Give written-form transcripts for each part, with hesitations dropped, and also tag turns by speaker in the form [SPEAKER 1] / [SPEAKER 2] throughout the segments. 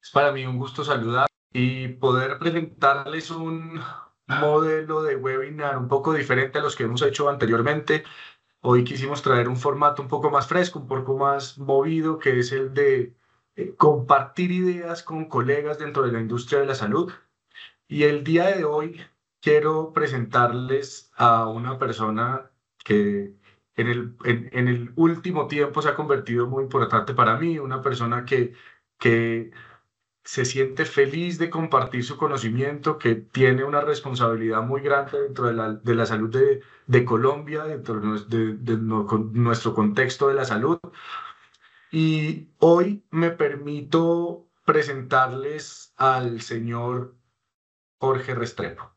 [SPEAKER 1] Es para mí un gusto saludar y poder presentarles un modelo de webinar un poco diferente a los que hemos hecho anteriormente. Hoy quisimos traer un formato un poco más fresco, un poco más movido, que es el de compartir ideas con colegas dentro de la industria de la salud. Y el día de hoy quiero presentarles a una persona que en el último tiempo se ha convertido muy importante para mí, una persona que se siente feliz de compartir su conocimiento, que tiene una responsabilidad muy grande dentro de la salud de Colombia, dentro de nuestro contexto de la salud. Y hoy me permito presentarles al señor Jorge Restrepo.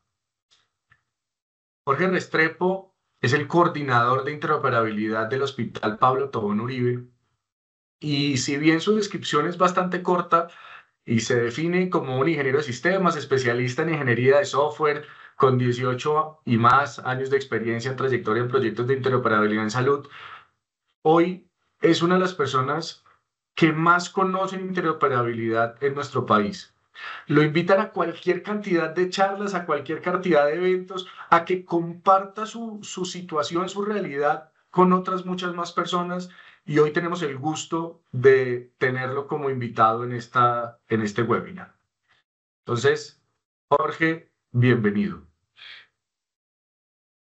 [SPEAKER 1] Jorge Restrepo es el coordinador de interoperabilidad del Hospital Pablo Tobón Uribe. Y si bien su descripción es bastante corta, y se define como un ingeniero de sistemas, especialista en ingeniería de software, con 18 y más años de experiencia en trayectoria en proyectos de interoperabilidad en salud. Hoy es una de las personas que más conocen interoperabilidad en nuestro país. Lo invitan a cualquier cantidad de charlas, a cualquier cantidad de eventos, a que comparta su situación, su realidad con otras muchas más personas. Y hoy tenemos el gusto de tenerlo como invitado en este webinar. Entonces, Jorge, bienvenido.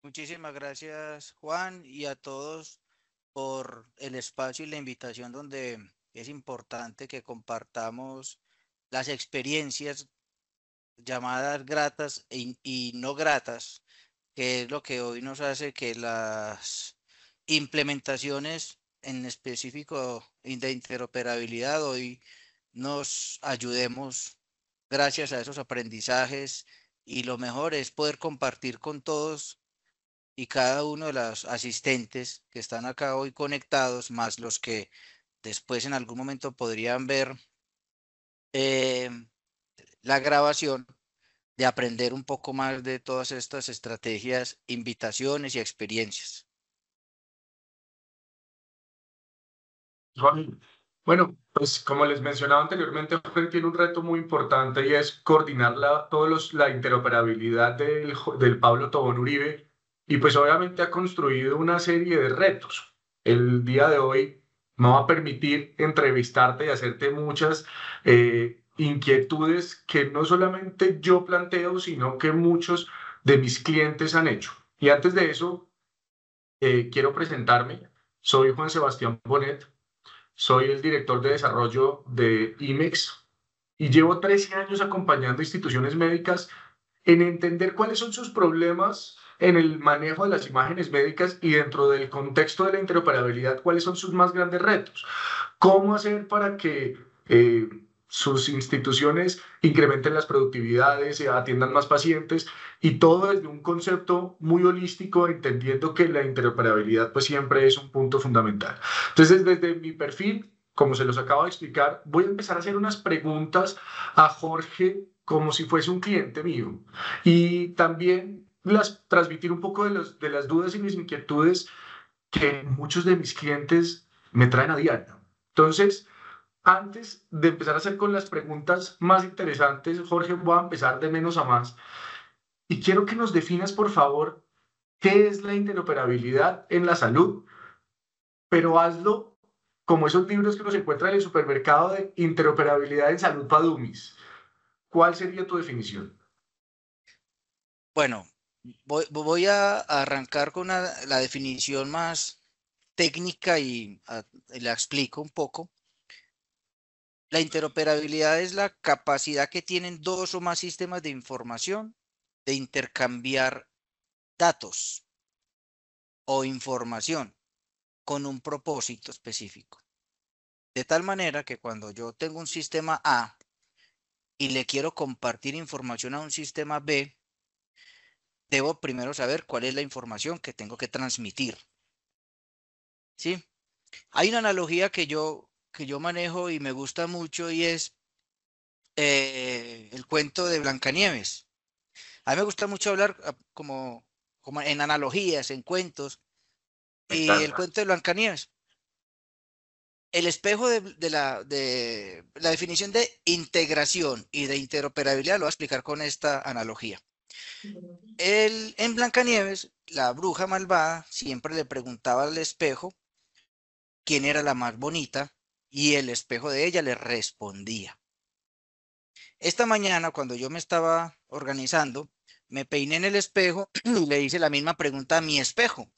[SPEAKER 2] Muchísimas gracias, Juan, y a todos por el espacio y la invitación donde es importante que compartamos las experiencias llamadas gratas y no gratas, que es lo que hoy nos hace que las implementaciones en específico de interoperabilidad hoy nos ayudemos gracias a esos aprendizajes, y lo mejor es poder compartir con todos y cada uno de los asistentes que están acá hoy conectados, más los que después en algún momento podrían ver eh, la grabación, de aprender un poco más de todas estas estrategias, invitaciones y experiencias.
[SPEAKER 1] Juan, bueno, pues como les mencionaba anteriormente, Jorge tiene un reto muy importante y es coordinar la interoperabilidad del Pablo Tobón Uribe y pues obviamente ha construido una serie de retos. El día de hoy me va a permitir entrevistarte y hacerte muchas inquietudes que no solamente yo planteo, sino que muchos de mis clientes han hecho. Y antes de eso, quiero presentarme. Soy Juan Sebastián Bonet. Soy el director de desarrollo de IMEX y llevo 13 años acompañando instituciones médicas en entender cuáles son sus problemas en el manejo de las imágenes médicas y dentro del contexto de la interoperabilidad, cuáles son sus más grandes retos. ¿Cómo hacer para que sus instituciones incrementen las productividades, atiendan más pacientes y todo desde un concepto muy holístico, entendiendo que la interoperabilidad pues siempre es un punto fundamental? Entonces, desde mi perfil, como se los acabo de explicar, voy a empezar a hacer unas preguntas a Jorge como si fuese un cliente mío y también transmitir un poco de las dudas y mis inquietudes que muchos de mis clientes me traen a diario. Entonces, antes de empezar a hacer con las preguntas más interesantes, Jorge, voy a empezar de menos a más y quiero que nos definas, por favor, qué es la interoperabilidad en la salud, pero hazlo como esos libros que uno se encuentra en el supermercado de interoperabilidad en salud para dummies. ¿Cuál sería tu definición?
[SPEAKER 2] Bueno, voy a arrancar con la definición más técnica y la explico un poco. La interoperabilidad es la capacidad que tienen dos o más sistemas de información de intercambiar datos o información con un propósito específico. De tal manera que cuando yo tengo un sistema A y le quiero compartir información a un sistema B, debo primero saber cuál es la información que tengo que transmitir. ¿Sí? Hay una analogía que yo manejo y me gusta mucho, y es el cuento de Blancanieves. A mí me gusta mucho hablar como en analogías, en cuentos,
[SPEAKER 1] Me
[SPEAKER 2] y el
[SPEAKER 1] encanta.
[SPEAKER 2] cuento de Blancanieves. el espejo de la definición de integración y de interoperabilidad lo voy a explicar con esta analogía. En Blancanieves, la bruja malvada siempre le preguntaba al espejo quién era la más bonita y el espejo de ella le respondía. Esta mañana, cuando yo me estaba organizando, me peiné en el espejo y le hice la misma pregunta a mi espejo.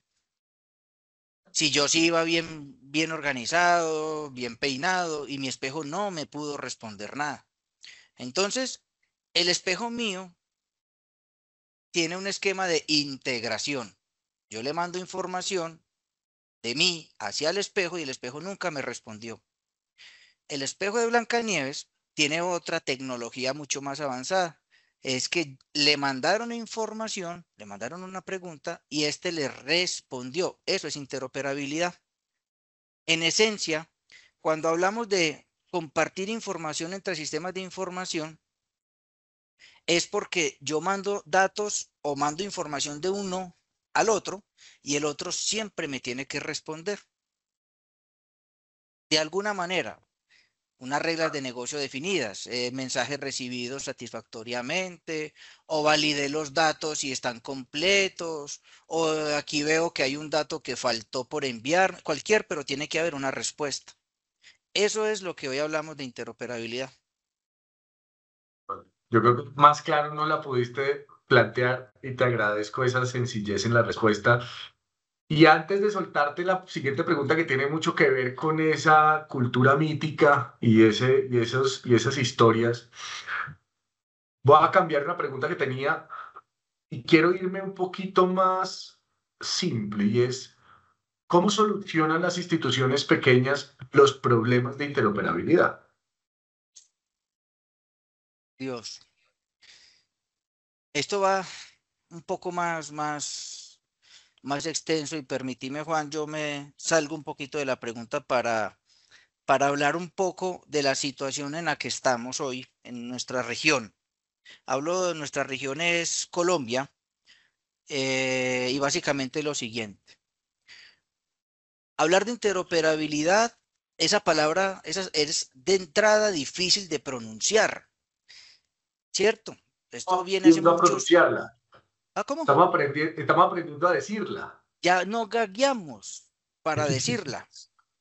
[SPEAKER 2] Si yo sí iba bien organizado, bien peinado, y mi espejo no me pudo responder nada. Entonces, el espejo mío tiene un esquema de integración. Yo le mando información de mí hacia el espejo y el espejo nunca me respondió. El espejo de Blancanieves tiene otra tecnología mucho más avanzada. Es que le mandaron información, le mandaron una pregunta y este le respondió. Eso es interoperabilidad. En esencia, cuando hablamos de compartir información entre sistemas de información, es porque yo mando datos o mando información de uno al otro y el otro siempre me tiene que responder. De alguna manera, unas reglas de negocio definidas, mensajes recibidos satisfactoriamente, o validé los datos y están completos, o aquí veo que hay un dato que faltó por enviar, cualquier, pero tiene que haber una respuesta. Eso es lo que hoy hablamos de interoperabilidad.
[SPEAKER 1] Yo creo que más claro no la pudiste plantear y te agradezco esa sencillez en la respuesta. Y antes de soltarte la siguiente pregunta que tiene mucho que ver con esa cultura mítica y esas historias, voy a cambiar una pregunta que tenía y quiero irme un poquito más simple y es, ¿cómo solucionan las instituciones pequeñas los problemas de interoperabilidad?
[SPEAKER 2] Dios, esto va un poco más extenso y permitime, Juan, yo me salgo un poquito de la pregunta para hablar un poco de la situación en la que estamos hoy en nuestra región. Hablo de nuestra región es Colombia y básicamente lo siguiente. Hablar de interoperabilidad, esa palabra es de entrada difícil de pronunciar, ¿cierto? Esto viene hace
[SPEAKER 1] Aprendiendo a
[SPEAKER 2] muchos...
[SPEAKER 1] pronunciarla,
[SPEAKER 2] ¿Ah, cómo?
[SPEAKER 1] estamos aprendiendo a decirla.
[SPEAKER 2] Ya no gagueamos para decirla.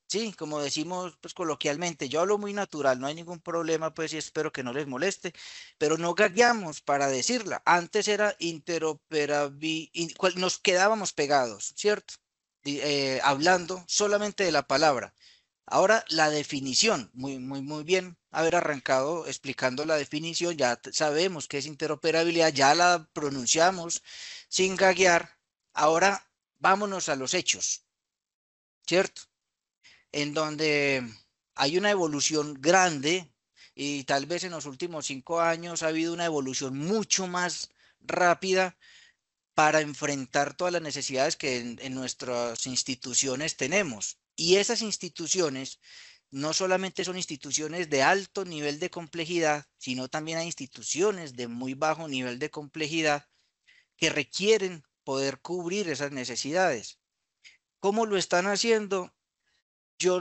[SPEAKER 2] Sí, como decimos pues coloquialmente, yo hablo muy natural, no hay ningún problema, pues y espero que no les moleste, pero no gagueamos para decirla. Antes era interoperabilidad, nos quedábamos pegados, ¿cierto? Hablando solamente de la palabra. Ahora la definición, muy bien haber arrancado explicando la definición, ya sabemos qué es interoperabilidad, ya la pronunciamos sin gaguear. Ahora vámonos a los hechos, ¿cierto? En donde hay una evolución grande y tal vez en los últimos 5 años ha habido una evolución mucho más rápida para enfrentar todas las necesidades que en nuestras instituciones tenemos. Y esas instituciones no solamente son instituciones de alto nivel de complejidad, sino también hay instituciones de muy bajo nivel de complejidad que requieren poder cubrir esas necesidades. ¿Cómo lo están haciendo? Yo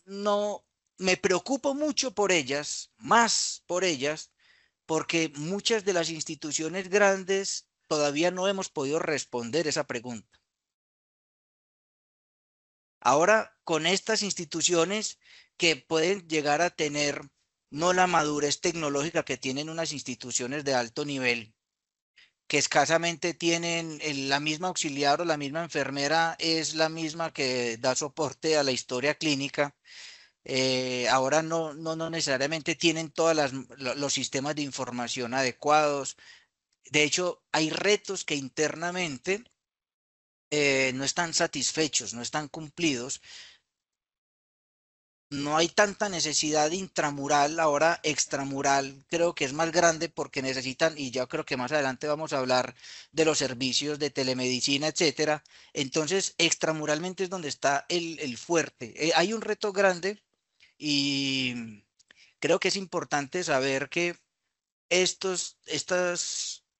[SPEAKER 2] no me preocupo mucho por ellas, más por ellas, porque muchas de las instituciones grandes todavía no hemos podido responder esa pregunta. Ahora, con estas instituciones que pueden llegar a tener no la madurez tecnológica que tienen unas instituciones de alto nivel, que escasamente tienen la misma auxiliar o la misma enfermera es la misma que da soporte a la historia clínica. Ahora no necesariamente tienen todos los sistemas de información adecuados. De hecho, hay retos que internamente no están satisfechos, no están cumplidos. No hay tanta necesidad intramural, ahora extramural creo que es más grande porque necesitan, y ya creo que más adelante vamos a hablar de los servicios de telemedicina, etcétera. Entonces, extramuralmente es donde está el fuerte. Hay un reto grande y creo que es importante saber que estas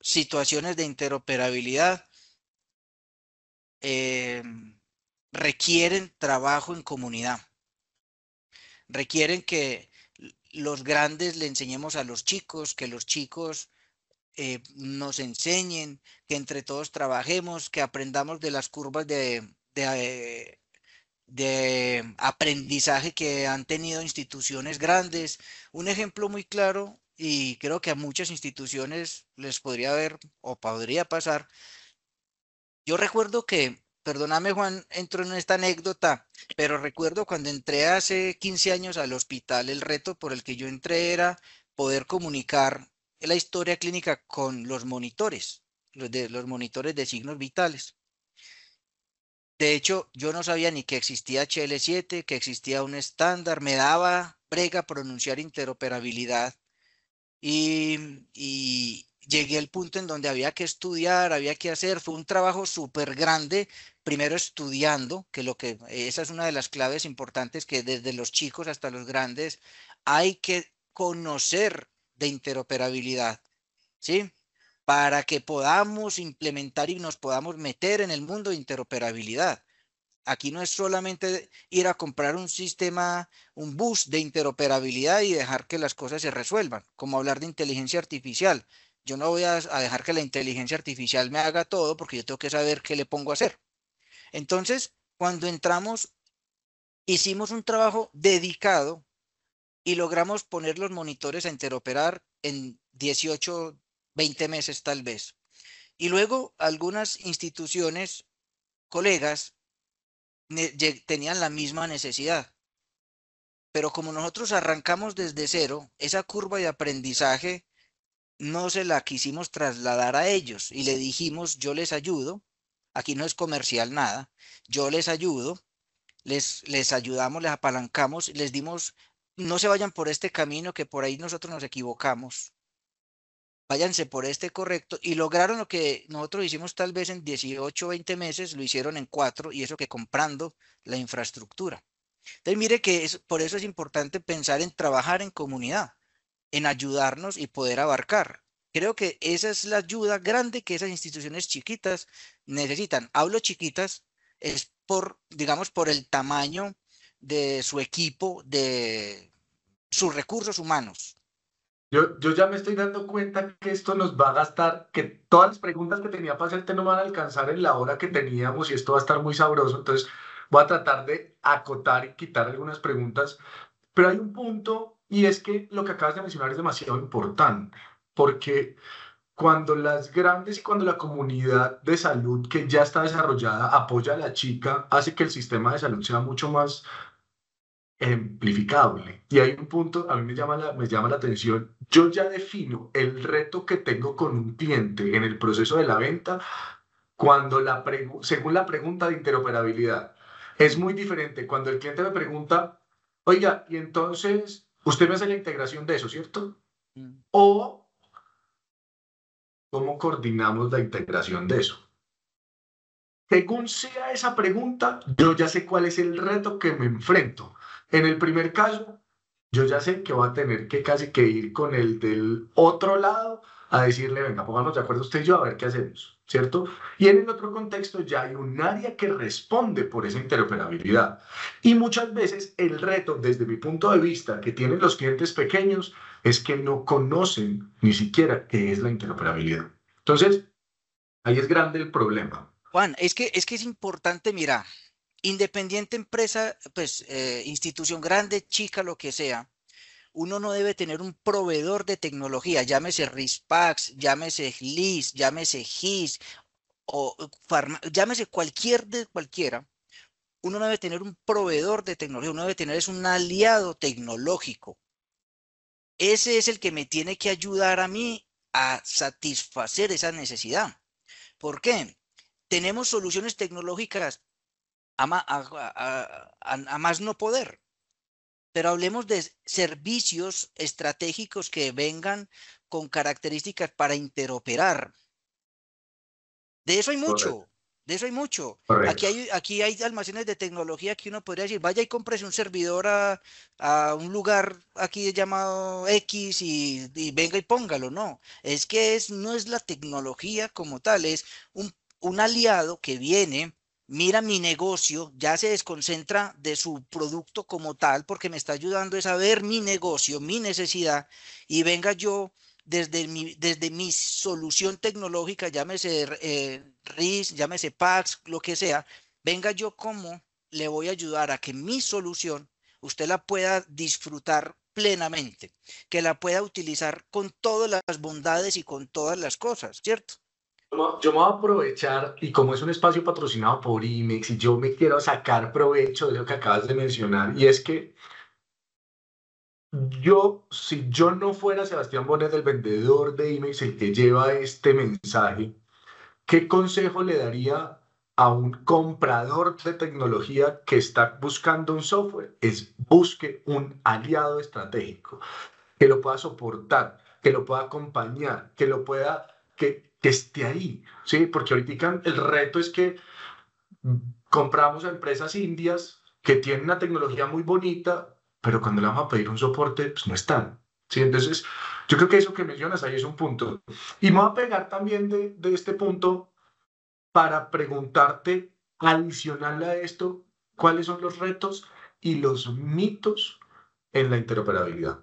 [SPEAKER 2] situaciones de interoperabilidad eh, requieren trabajo en comunidad. requieren que los grandes le enseñemos a los chicos, que los chicos nos enseñen, que entre todos trabajemos, que aprendamos de las curvas de aprendizaje que han tenido instituciones grandes. Un ejemplo muy claro, y creo que a muchas instituciones les podría haber o podría pasar. Yo recuerdo que, perdóname Juan, entro en esta anécdota, pero recuerdo cuando entré hace 15 años al hospital, el reto por el que yo entré era poder comunicar la historia clínica con los monitores, los monitores de signos vitales. De hecho, yo no sabía ni que existía HL7, que existía un estándar, me daba brega pronunciar interoperabilidad y llegué al punto en donde había que estudiar, había que hacer, fue un trabajo súper grande, primero estudiando, esa es una de las claves importantes que desde los chicos hasta los grandes hay que conocer de interoperabilidad, ¿sí? Para que podamos implementar y nos podamos meter en el mundo de interoperabilidad. Aquí no es solamente ir a comprar un sistema, un bus de interoperabilidad y dejar que las cosas se resuelvan, como hablar de inteligencia artificial. Yo no voy a dejar que la inteligencia artificial me haga todo porque yo tengo que saber qué le pongo a hacer. Entonces, cuando entramos, hicimos un trabajo dedicado y logramos poner los monitores a interoperar en 18, 20 meses tal vez. Y luego algunas instituciones, colegas, tenían la misma necesidad. Pero como nosotros arrancamos desde cero, esa curva de aprendizaje no se la quisimos trasladar a ellos y le dijimos, yo les ayudo, aquí no es comercial nada, yo les ayudo, les ayudamos, les apalancamos, les dimos, no se vayan por este camino que por ahí nosotros nos equivocamos, váyanse por este correcto y lograron lo que nosotros hicimos tal vez en 18 o 20 meses, lo hicieron en 4 y eso que comprando la infraestructura. Entonces, mire que por eso es importante pensar en trabajar en comunidad, en ayudarnos y poder abarcar. Creo que esa es la ayuda grande que esas instituciones chiquitas necesitan. Hablo chiquitas, es por, digamos, por el tamaño de su equipo, de sus recursos humanos.
[SPEAKER 1] Yo ya me estoy dando cuenta que esto nos va a gastar, que todas las preguntas que tenía para hacerte no van a alcanzar en la hora que teníamos y esto va a estar muy sabroso. Entonces voy a tratar de acotar y quitar algunas preguntas. Pero hay un punto y es que lo que acabas de mencionar es demasiado importante, porque cuando las grandes y cuando la comunidad de salud que ya está desarrollada apoya a la chica, hace que el sistema de salud sea mucho más amplificable. Y hay un punto, a mí me llama la atención, yo ya defino el reto que tengo con un cliente en el proceso de la venta cuando según la pregunta de interoperabilidad. Es muy diferente cuando el cliente me pregunta, oiga, y entonces usted me hace la integración de eso, ¿cierto?
[SPEAKER 2] Mm.
[SPEAKER 1] O cómo coordinamos la integración de eso. Según sea esa pregunta, yo ya sé cuál es el reto que me enfrento. En el primer caso, yo ya sé que voy a tener que casi que ir con el del otro lado a decirle, venga, pónganos de acuerdo usted y yo a ver qué hacemos, ¿cierto? Y en el otro contexto ya hay un área que responde por esa interoperabilidad. Y muchas veces el reto, desde mi punto de vista, que tienen los clientes pequeños, es que no conocen ni siquiera qué es la interoperabilidad. Entonces, ahí es grande el problema.
[SPEAKER 2] Juan, es que es importante, mira, independiente empresa, pues institución grande, chica, lo que sea, uno no debe tener un proveedor de tecnología, llámese RISPAX, llámese GLIS, llámese GIS o llámese cualquiera. Uno no debe tener un proveedor de tecnología, uno debe tener es un aliado tecnológico. Ese es el que me tiene que ayudar a mí a satisfacer esa necesidad. ¿Por qué? Tenemos soluciones tecnológicas a más no poder. Pero hablemos de servicios estratégicos que vengan con características para interoperar. De eso hay
[SPEAKER 1] Correcto,
[SPEAKER 2] mucho, de eso hay mucho.
[SPEAKER 1] correcto.
[SPEAKER 2] Aquí hay almacenes de tecnología que uno podría decir, vaya y cómprese un servidor a un lugar aquí llamado X y venga y póngalo. No, es que no es la tecnología como tal, es un aliado que viene. mira mi negocio, ya se desconcentra de su producto como tal, porque me está ayudando es a ver mi negocio, mi necesidad, y venga yo desde mi solución tecnológica, llámese RIS, llámese PAX, lo que sea, venga yo como le voy a ayudar a que mi solución usted la pueda disfrutar plenamente, que la pueda utilizar con todas las bondades y con todas las cosas, ¿cierto?
[SPEAKER 1] Yo me voy a aprovechar, y como es un espacio patrocinado por IMEX, y yo me quiero sacar provecho de lo que acabas de mencionar, y es que si yo no fuera Sebastián Bonet, el vendedor de IMEX, el que lleva este mensaje, ¿qué consejo le daría a un comprador de tecnología que está buscando un software? Es busque un aliado estratégico que lo pueda soportar, que lo pueda acompañar, que esté ahí, ¿sí? Porque ahorita el reto es que compramos a empresas indias que tienen una tecnología muy bonita, pero cuando le vamos a pedir un soporte, pues no están, ¿sí? Entonces, yo creo que eso que mencionas ahí es un punto. Y me voy a pegar también de este punto para preguntarte, adicional a esto, cuáles son los retos y los mitos en la interoperabilidad.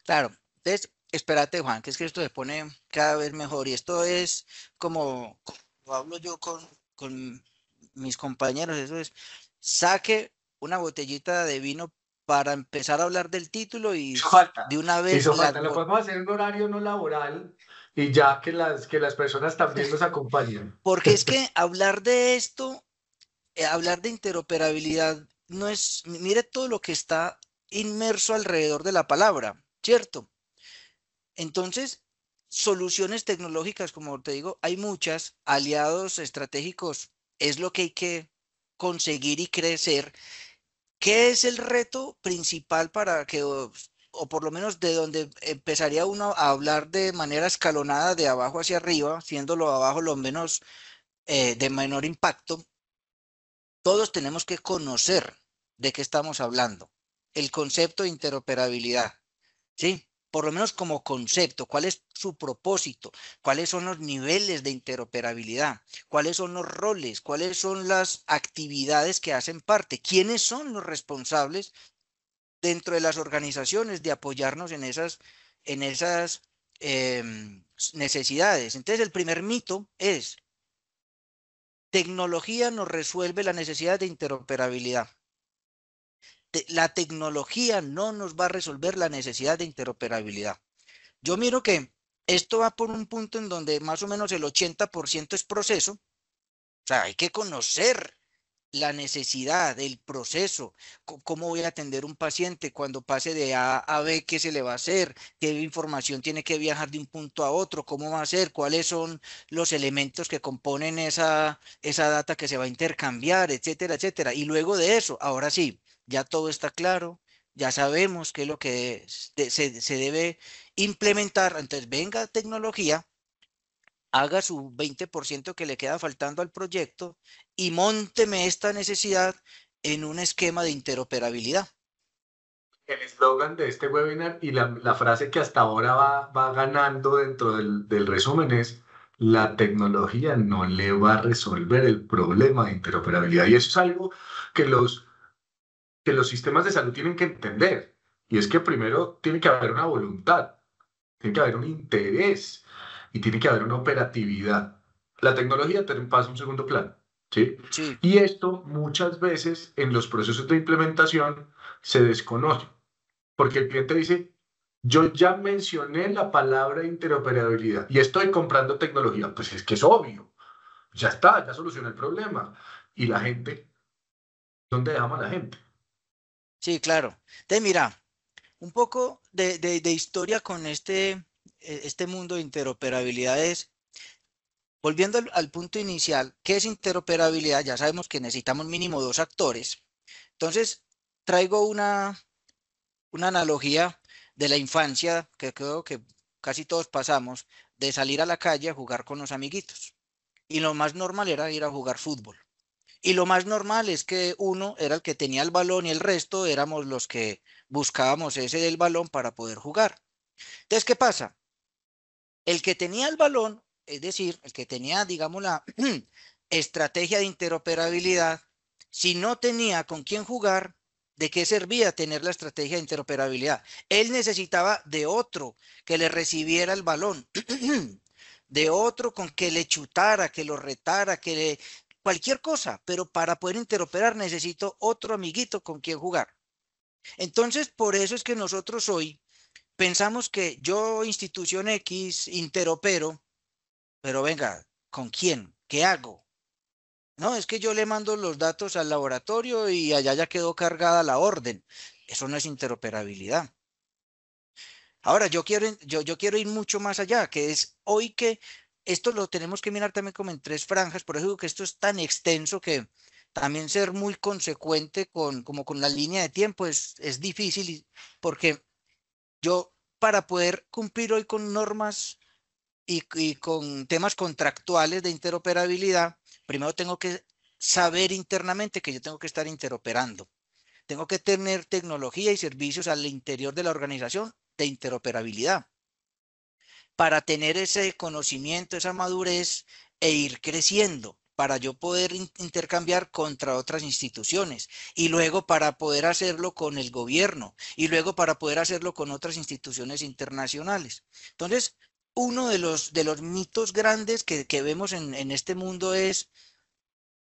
[SPEAKER 2] Claro, entonces, espérate, Juan, que es que esto se pone cada vez mejor y esto es como hablo yo con mis compañeros, eso es, saque una botellita de vino para empezar a hablar del título y
[SPEAKER 1] Hizo falta,
[SPEAKER 2] de una vez
[SPEAKER 1] hizo falta. Lo podemos hacer en un horario no laboral y ya que las personas también nos acompañen.
[SPEAKER 2] porque es que hablar de esto, hablar de interoperabilidad, no es, mire todo lo que está inmerso alrededor de la palabra, ¿cierto? Entonces, soluciones tecnológicas, como te digo, hay muchas, aliados estratégicos, es lo que hay que conseguir y crecer. ¿Qué es el reto principal para que, o por lo menos de donde empezaría uno a hablar de manera escalonada, de abajo hacia arriba, siéndolo abajo lo menos de menor impacto? Todos tenemos que conocer de qué estamos hablando. El concepto de interoperabilidad. ¿Sí? Por lo menos como concepto, ¿cuál es su propósito? ¿Cuáles son los niveles de interoperabilidad? ¿Cuáles son los roles? ¿Cuáles son las actividades que hacen parte? ¿Quiénes son los responsables dentro de las organizaciones de apoyarnos en esas necesidades? Entonces, el primer mito es, tecnología nos resuelve la necesidad de interoperabilidad. La tecnología no nos va a resolver la necesidad de interoperabilidad. Yo miro que esto va por un punto en donde más o menos el 80% es proceso. O sea, hay que conocer la necesidad, el proceso, cómo voy a atender un paciente cuando pase de A a B, qué se le va a hacer, qué información tiene que viajar de un punto a otro, cómo va a ser, cuáles son los elementos que componen esa data que se va a intercambiar, etcétera, etcétera. Y luego de eso, ahora sí, ya todo está claro, ya sabemos qué es lo que se debe implementar. Entonces, venga tecnología, haga su 20% que le queda faltando al proyecto y mónteme esta necesidad en un esquema de interoperabilidad.
[SPEAKER 1] El eslogan de este webinar y la frase que hasta ahora va ganando dentro del resumen es, la tecnología no le va a resolver el problema de interoperabilidad. Y eso es algo que que los sistemas de salud tienen que entender. Y es que primero tiene que haber una voluntad, tiene que haber un interés y tiene que haber una operatividad. La tecnología pasa a un segundo plano, ¿sí?
[SPEAKER 2] Sí,
[SPEAKER 1] Y esto muchas veces en los procesos de implementación se desconoce, porque el cliente dice, yo ya mencioné la palabra interoperabilidad y estoy comprando tecnología. Pues es que es obvio, ya está, ya solucioné el problema. Y la gente, ¿dónde dejamos a la gente?
[SPEAKER 2] sí, claro. Entonces, mira, un poco de historia con este mundo de interoperabilidad es, volviendo al punto inicial, ¿qué es interoperabilidad? Ya sabemos que necesitamos mínimo dos actores. Entonces, traigo una analogía de la infancia que creo que casi todos pasamos, de salir a la calle a jugar con los amiguitos. Y lo más normal era ir a jugar fútbol. Y lo más normal es que uno era el que tenía el balón y el resto éramos los que buscábamos ese del balón para poder jugar. Entonces, ¿qué pasa? El que tenía el balón, es decir, el que tenía, digamos, estrategia de interoperabilidad, si no tenía con quién jugar, ¿de qué servía tener la estrategia de interoperabilidad? Él necesitaba de otro que le recibiera el balón, de otro con que le chutara, que lo retara, que le... cualquier cosa, pero para poder interoperar necesito otro amiguito con quien jugar. Entonces, por eso es que nosotros hoy pensamos que yo, institución X, interopero, pero venga, ¿con quién? ¿Qué hago? No, es que yo le mando los datos al laboratorio y allá ya quedó cargada la orden. Eso no es interoperabilidad. Ahora, yo quiero ir mucho más allá, que es hoy que esto lo tenemos que mirar también como en tres franjas, por eso digo que esto es tan extenso que también ser muy consecuente como con la línea de tiempo es difícil, porque yo para poder cumplir hoy con normas y con temas contractuales de interoperabilidad, primero tengo que saber internamente que yo tengo que estar interoperando. Tengo que tener tecnología y servicios al interior de la organización de interoperabilidad para tener ese conocimiento, esa madurez e ir creciendo para yo poder intercambiar contra otras instituciones y luego para poder hacerlo con el gobierno y luego para poder hacerlo con otras instituciones internacionales. Entonces, uno de los mitos grandes que vemos en este mundo es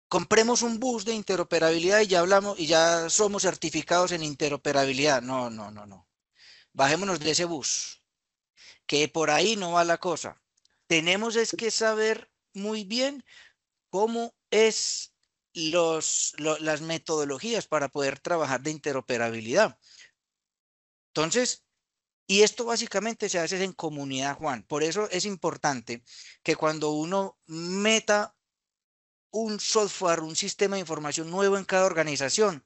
[SPEAKER 2] compremos un bus de interoperabilidad y ya hablamos y ya somos certificados en interoperabilidad. No, no, no, no. Bajémonos de ese bus, que por ahí no va la cosa. Tenemos es que saber muy bien cómo es las metodologías para poder trabajar de interoperabilidad. Entonces, y esto básicamente se hace en comunidad, Juan. Por eso es importante que cuando uno meta un software, un sistema de información nuevo en cada organización,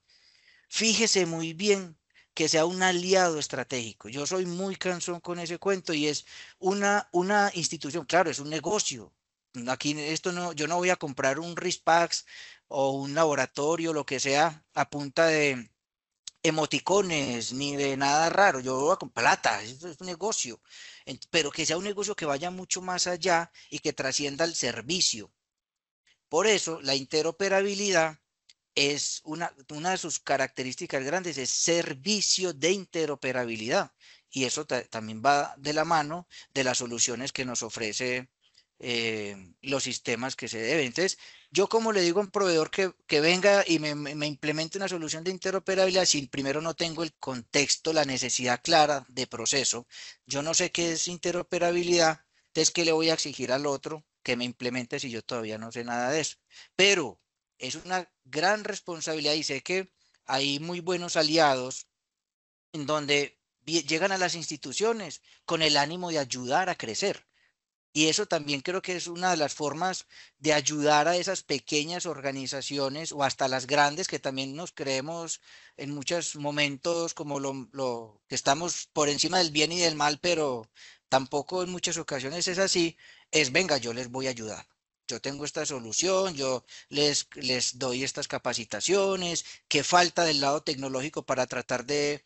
[SPEAKER 2] fíjese muy bien que sea un aliado estratégico. Yo soy muy cansón con ese cuento y es una institución, claro, es un negocio. Aquí esto no, yo no voy a comprar un RISPAX o un laboratorio, lo que sea, a punta de emoticones ni de nada raro. Yo voy con plata, eso es un negocio. Pero que sea un negocio que vaya mucho más allá y que trascienda el servicio. Por eso, la interoperabilidad es una de sus características grandes, es servicio de interoperabilidad. Y eso también va de la mano de las soluciones que nos ofrece los sistemas que se deben. Entonces, yo como le digo a un proveedor que venga y me implemente una solución de interoperabilidad, si primero no tengo el contexto, la necesidad clara de proceso, yo no sé qué es interoperabilidad, entonces, ¿qué le voy a exigir al otro que me implemente si yo todavía no sé nada de eso? Pero es una gran responsabilidad y sé que hay muy buenos aliados en donde llegan a las instituciones con el ánimo de ayudar a crecer. Y eso también creo que es una de las formas de ayudar a esas pequeñas organizaciones o hasta las grandes que también nos creemos en muchos momentos como lo que estamos por encima del bien y del mal, pero tampoco en muchas ocasiones es así, es venga, yo les voy a ayudar. Yo tengo esta solución, yo les doy estas capacitaciones, qué falta del lado tecnológico para tratar de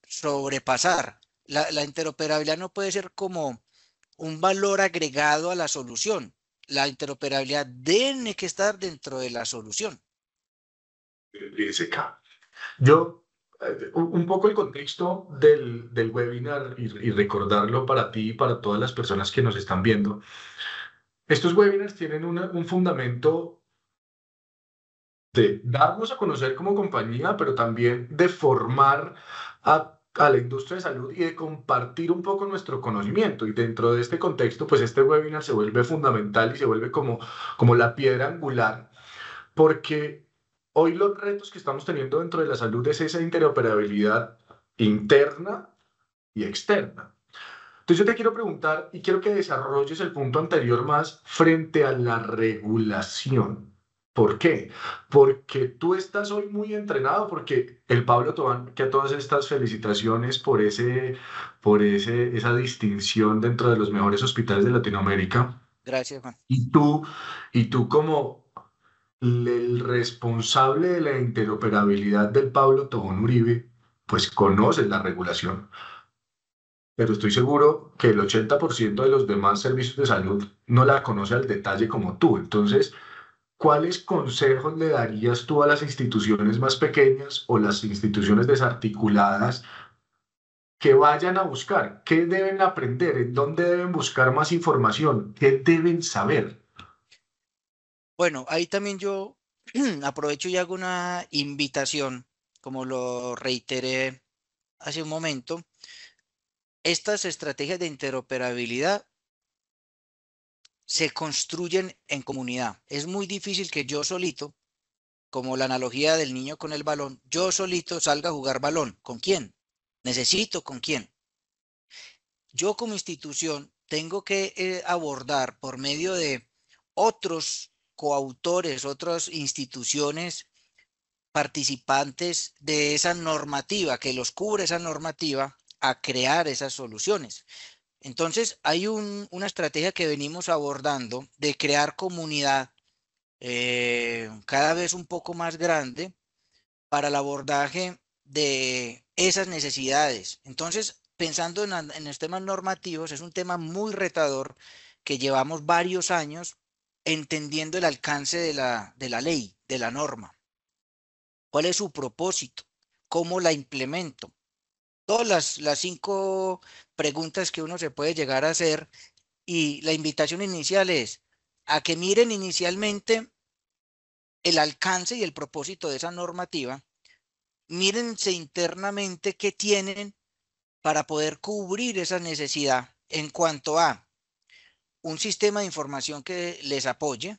[SPEAKER 2] sobrepasar. La interoperabilidad no puede ser como un valor agregado a la solución. La interoperabilidad tiene que estar dentro de la solución.
[SPEAKER 1] SK. Yo, un poco el contexto del webinar y recordarlo para ti y para todas las personas que nos están viendo. Estos webinars tienen un fundamento de darnos a conocer como compañía, pero también de formar a la industria de salud y de compartir un poco nuestro conocimiento. Y dentro de este contexto, pues este webinar se vuelve fundamental y se vuelve como la piedra angular, porque hoy los retos que estamos teniendo dentro de la salud es esa interoperabilidad interna y externa. Entonces yo te quiero preguntar y quiero que desarrolles el punto anterior más frente a la regulación. ¿Por qué? Porque tú estás hoy muy entrenado, porque el Pablo Tobán, que a todas estas felicitaciones esa distinción dentro de los mejores hospitales de Latinoamérica,
[SPEAKER 2] Gracias, Juan.
[SPEAKER 1] y tú como el responsable de la interoperabilidad del Pablo Tobón Uribe, pues conoces la regulación, pero estoy seguro que el 80% de los demás servicios de salud no la conoce al detalle como tú. Entonces, ¿cuáles consejos le darías tú a las instituciones más pequeñas o las instituciones desarticuladas que vayan a buscar? ¿Qué deben aprender? ¿En dónde deben buscar más información? ¿Qué deben saber?
[SPEAKER 2] Bueno, ahí también yo aprovecho y hago una invitación, como lo reiteré hace un momento. Estas estrategias de interoperabilidad se construyen en comunidad. Es muy difícil que yo solito, como la analogía del niño con el balón, yo solito salga a jugar balón. ¿Con quién? Necesito con quién. Yo como institución tengo que abordar por medio de otros coautores, otras instituciones participantes de esa normativa, que los cubre esa normativa, a crear esas soluciones. Entonces, hay una estrategia que venimos abordando de crear comunidad cada vez un poco más grande para el abordaje de esas necesidades. Entonces, pensando en los temas normativos, es un tema muy retador que llevamos varios años entendiendo el alcance de la ley, de la norma. ¿Cuál es su propósito? ¿Cómo la implemento? Todas las 5 preguntas que uno se puede llegar a hacer, y la invitación inicial es a que miren inicialmente el alcance y el propósito de esa normativa. Mírense internamente qué tienen para poder cubrir esa necesidad en cuanto a un sistema de información que les apoye,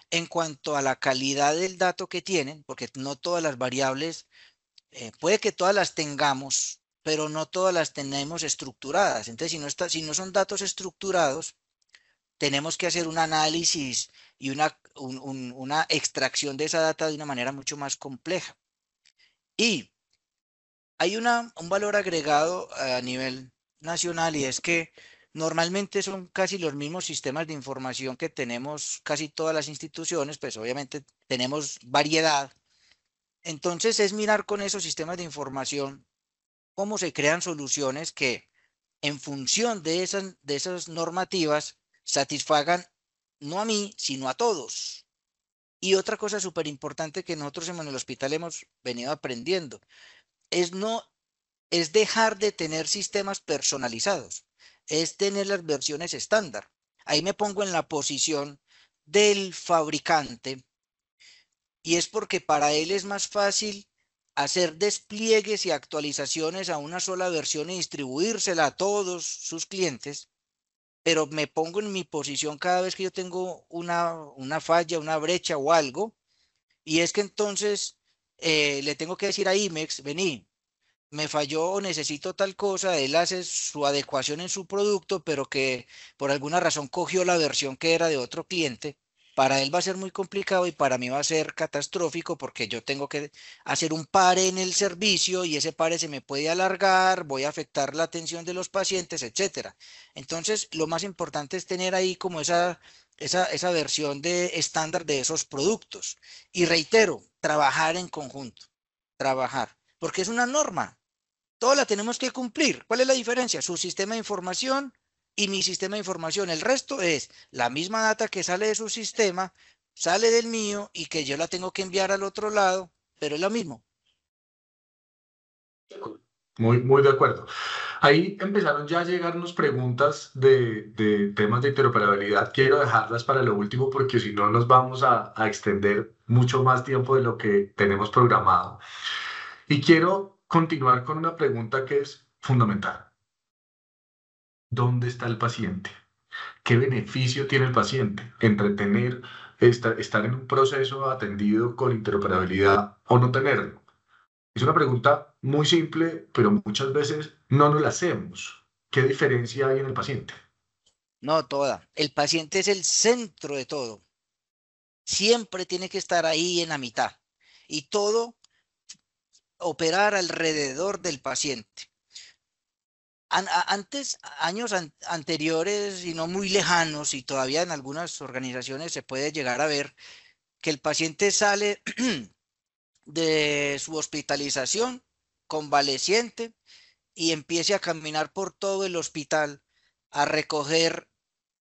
[SPEAKER 2] en cuanto a la calidad del dato que tienen, porque no todas las variables, puede que todas las tengamos, pero no todas las tenemos estructuradas. Entonces, si no son datos estructurados, tenemos que hacer un análisis y una extracción de esa data de una manera mucho más compleja. Y hay un valor agregado a nivel nacional, y es que normalmente son casi los mismos sistemas de información que tenemos casi todas las instituciones, pues obviamente tenemos variedad. Entonces es mirar con esos sistemas de información cómo se crean soluciones que en función de esas normativas satisfagan no a mí, sino a todos. Y otra cosa súper importante que nosotros en el hospital hemos venido aprendiendo es no es dejar de tener sistemas personalizados, es tener las versiones estándar. Ahí me pongo en la posición del fabricante, y es porque para él es más fácil hacer despliegues y actualizaciones a una sola versión y distribuírsela a todos sus clientes, pero me pongo en mi posición cada vez que yo tengo una falla, una brecha o algo, y es que entonces le tengo que decir a IMEX, vení, me falló o necesito tal cosa, él hace su adecuación en su producto, pero que por alguna razón cogió la versión que era de otro cliente. Para él va a ser muy complicado y para mí va a ser catastrófico, porque yo tengo que hacer un pare en el servicio y ese pare se me puede alargar, voy a afectar la atención de los pacientes, etcétera. Entonces, lo más importante es tener ahí como esa versión de estándar de esos productos. Y reitero, trabajar en conjunto, trabajar, porque es una norma. Todos la tenemos que cumplir. ¿Cuál es la diferencia? Su sistema de información y mi sistema de información. El resto es la misma data que sale de su sistema, sale del mío y que yo la tengo que enviar al otro lado, pero es lo mismo.
[SPEAKER 1] Muy, muy de acuerdo. Ahí empezaron ya a llegarnos preguntas de temas de interoperabilidad. Quiero dejarlas para lo último porque si no nos vamos a extender mucho más tiempo de lo que tenemos programado. Y quiero continuar con una pregunta que es fundamental. ¿Dónde está el paciente? ¿Qué beneficio tiene el paciente? Entretener, estar en un proceso atendido con interoperabilidad o no tenerlo. Es una pregunta muy simple, pero muchas veces no nos la hacemos. ¿Qué diferencia hay en el paciente?
[SPEAKER 2] No toda. El paciente es el centro de todo. Siempre tiene que estar ahí en la mitad. Y todo operar alrededor del paciente. Antes, años anteriores y no muy lejanos, y todavía en algunas organizaciones se puede llegar a ver que el paciente sale de su hospitalización convaleciente y empiece a caminar por todo el hospital a recoger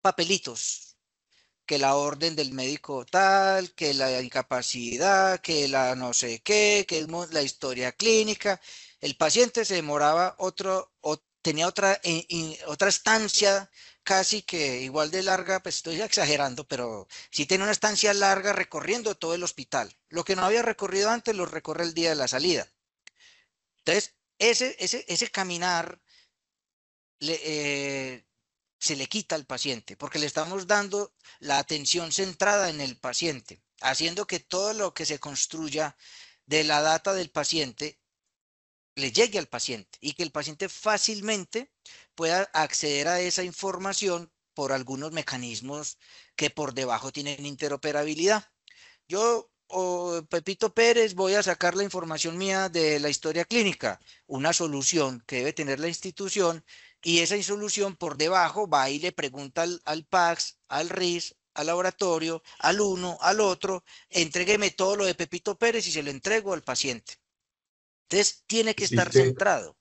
[SPEAKER 2] papelitos que la orden del médico tal, que la incapacidad, que la no sé qué, que la historia clínica. El paciente se demoraba tenía otra estancia casi que igual de larga, pues estoy exagerando, pero sí tiene una estancia larga recorriendo todo el hospital. Lo que no había recorrido antes lo recorre el día de la salida. Entonces, ese caminar le- eh, se le quita al paciente porque le estamos dando la atención centrada en el paciente, haciendo que todo lo que se construya de la data del paciente le llegue al paciente y que el paciente fácilmente pueda acceder a esa información por algunos mecanismos que por debajo tienen interoperabilidad. Yo, Pepito Pérez, voy a sacar la información mía de la historia clínica, una solución que debe tener la institución, y esa solución por debajo va y le pregunta al PACS, al RIS, al laboratorio, al uno, al otro, entrégueme todo lo de Pepito Pérez y se lo entrego al paciente. Entonces, tiene que estar
[SPEAKER 1] Hiciste,
[SPEAKER 2] centrado.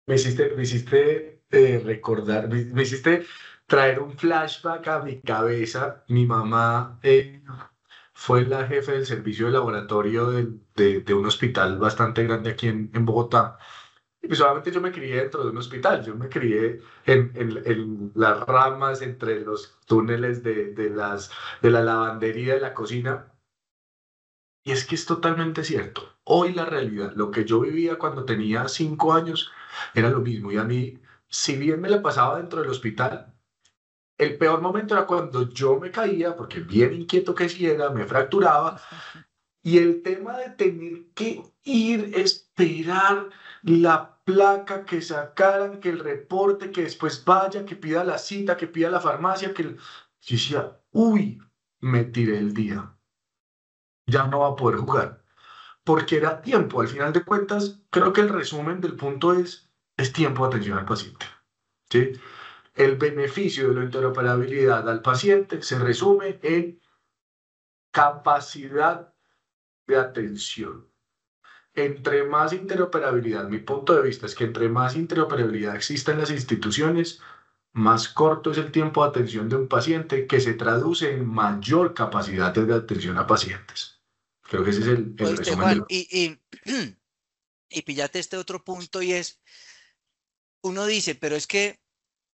[SPEAKER 1] me hiciste recordar, me hiciste traer un flashback a mi cabeza. Mi mamá fue la jefe del servicio de laboratorio de un hospital bastante grande aquí en Bogotá. Y pues obviamente yo me crié dentro de un hospital, yo me crié en las ramas, entre los túneles de la lavandería, de la cocina. Y es que es totalmente cierto. Hoy la realidad, lo que yo vivía cuando tenía 5 años, era lo mismo. Y a mí, si bien me la pasaba dentro del hospital, el peor momento era cuando yo me caía, porque bien inquieto que sí era, me fracturaba. Y el tema de tener que ir, esperar la placa, que sacaran, que el reporte, que después vaya, que pida la cita, que pida la farmacia, Yo decía, uy, me tiré el día, ya no va a poder jugar porque era tiempo. Al final de cuentas, creo que el resumen del punto es tiempo de atención al paciente. ¿Sí? El beneficio de la interoperabilidad al paciente se resume en capacidad de atención. Entre más interoperabilidad, mi punto de vista es que entre más interoperabilidad exista en las instituciones, más corto es el tiempo de atención de un paciente que se traduce en mayor capacidad de atención a pacientes. Creo que ese es el
[SPEAKER 2] Oíste,
[SPEAKER 1] resumen
[SPEAKER 2] Juan,
[SPEAKER 1] del...
[SPEAKER 2] y pillate este otro punto y es, uno dice, pero es que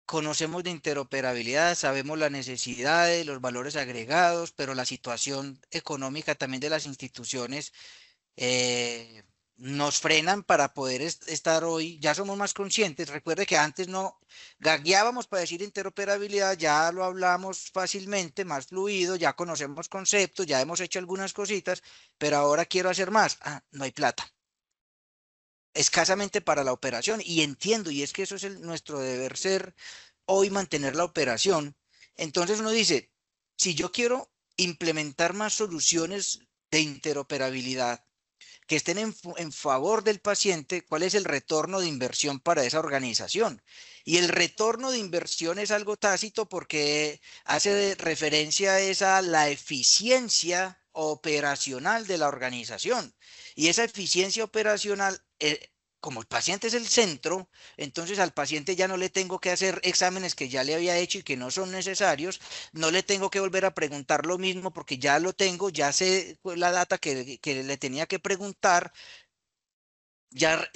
[SPEAKER 2] conocemos de interoperabilidad, sabemos las necesidades, los valores agregados, pero la situación económica también de las instituciones eh, nos frenan para poder estar hoy. Ya somos más conscientes. Recuerde que antes no gagueábamos para decir interoperabilidad, ya lo hablamos fácilmente, más fluido, ya conocemos conceptos, ya hemos hecho algunas cositas, pero ahora quiero hacer más. Ah, no hay plata. Escasamente para la operación y entiendo, y es que eso es nuestro deber ser hoy mantener la operación. Entonces uno dice, si yo quiero implementar más soluciones de interoperabilidad que estén en favor del paciente, ¿cuál es el retorno de inversión para esa organización? Y el retorno de inversión es algo tácito porque hace referencia a esa la eficiencia operacional de la organización. Y esa eficiencia operacional, como el paciente es el centro, entonces al paciente ya no le tengo que hacer exámenes que ya le había hecho y que no son necesarios, no le tengo que volver a preguntar lo mismo porque ya lo tengo, ya sé la data que le tenía que preguntar, ya